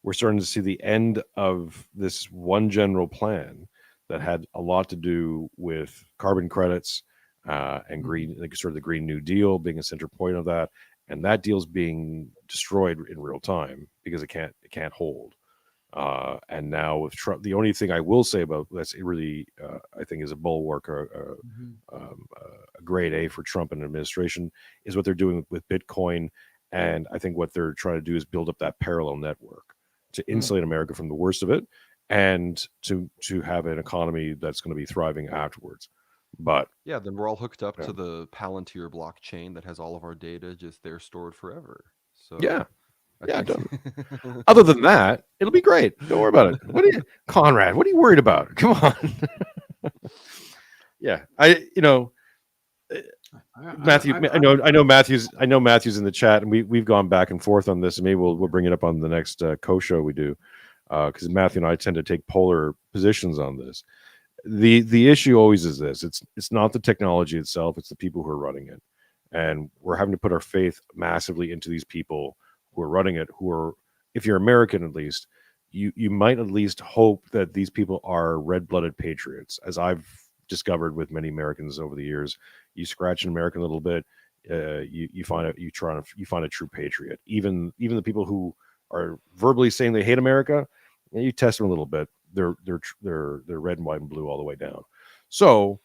A: We're starting to see the end of this one general plan that had a lot to do with carbon credits and green, like sort of the Green New Deal being a center point of that, and that deal's being destroyed in real time because it can't hold. And now with Trump, the only thing I will say about that's really I think is a bulwark or a grade A for Trump and administration is what they're doing with Bitcoin. And I think what they're trying to do is build up that parallel network to insulate America from the worst of it, and to have an economy that's going to be thriving afterwards. But
C: yeah, then we're all hooked up to the Palantir blockchain that has all of our data just there stored forever. So
A: yeah. Other than that, it'll be great. Don't worry about it. Conrad, what are you worried about? Come on. Yeah, Matthew, I know Matthew's in the chat, and we've gone back and forth on this, and maybe we'll bring it up on the next co-show we do, because Matthew and I tend to take polar positions on this. The issue always is this: it's not the technology itself; it's the people who are running it, and we're having to put our faith massively into these people who are running it. Who are, if you're American at least, you might at least hope that these people are red-blooded patriots, as I've discovered with many Americans over the years. You scratch an American a little bit, you find a true patriot. Even the people who are verbally saying they hate America, you test them a little bit. They're red and white and blue all the way down. So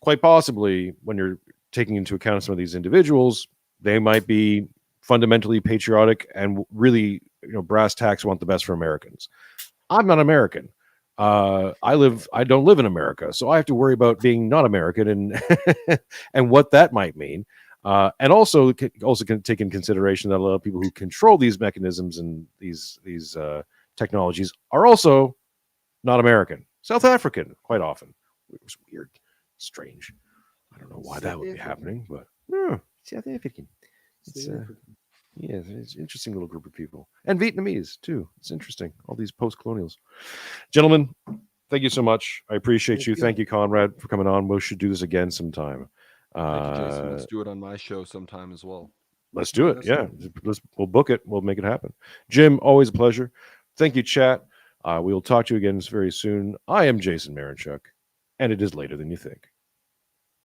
A: quite possibly, when you're taking into account some of these individuals, they might be fundamentally patriotic and really, brass tacks want the best for Americans. I'm not American. I don't live in America, so I have to worry about being not American and and what that might mean. And also can take in consideration that a lot of people who control these mechanisms and these technologies are also not American, South African, quite often. It was weird, strange. I don't know why that would be happening, but South African. It's an interesting little group of people, and Vietnamese too. It's interesting. All these post-colonials, gentlemen. Thank you so much. I appreciate you. Thank you, Conrad, for coming on. We should do this again sometime.
C: Thank you, Jason. Let's do it on my show sometime as well.
A: Let's do it. Yeah, we'll book it. We'll make it happen. Jim, always a pleasure. Thank you, chat. We will talk to you again very soon. I am Jason Marinchuk, and it is later than you think.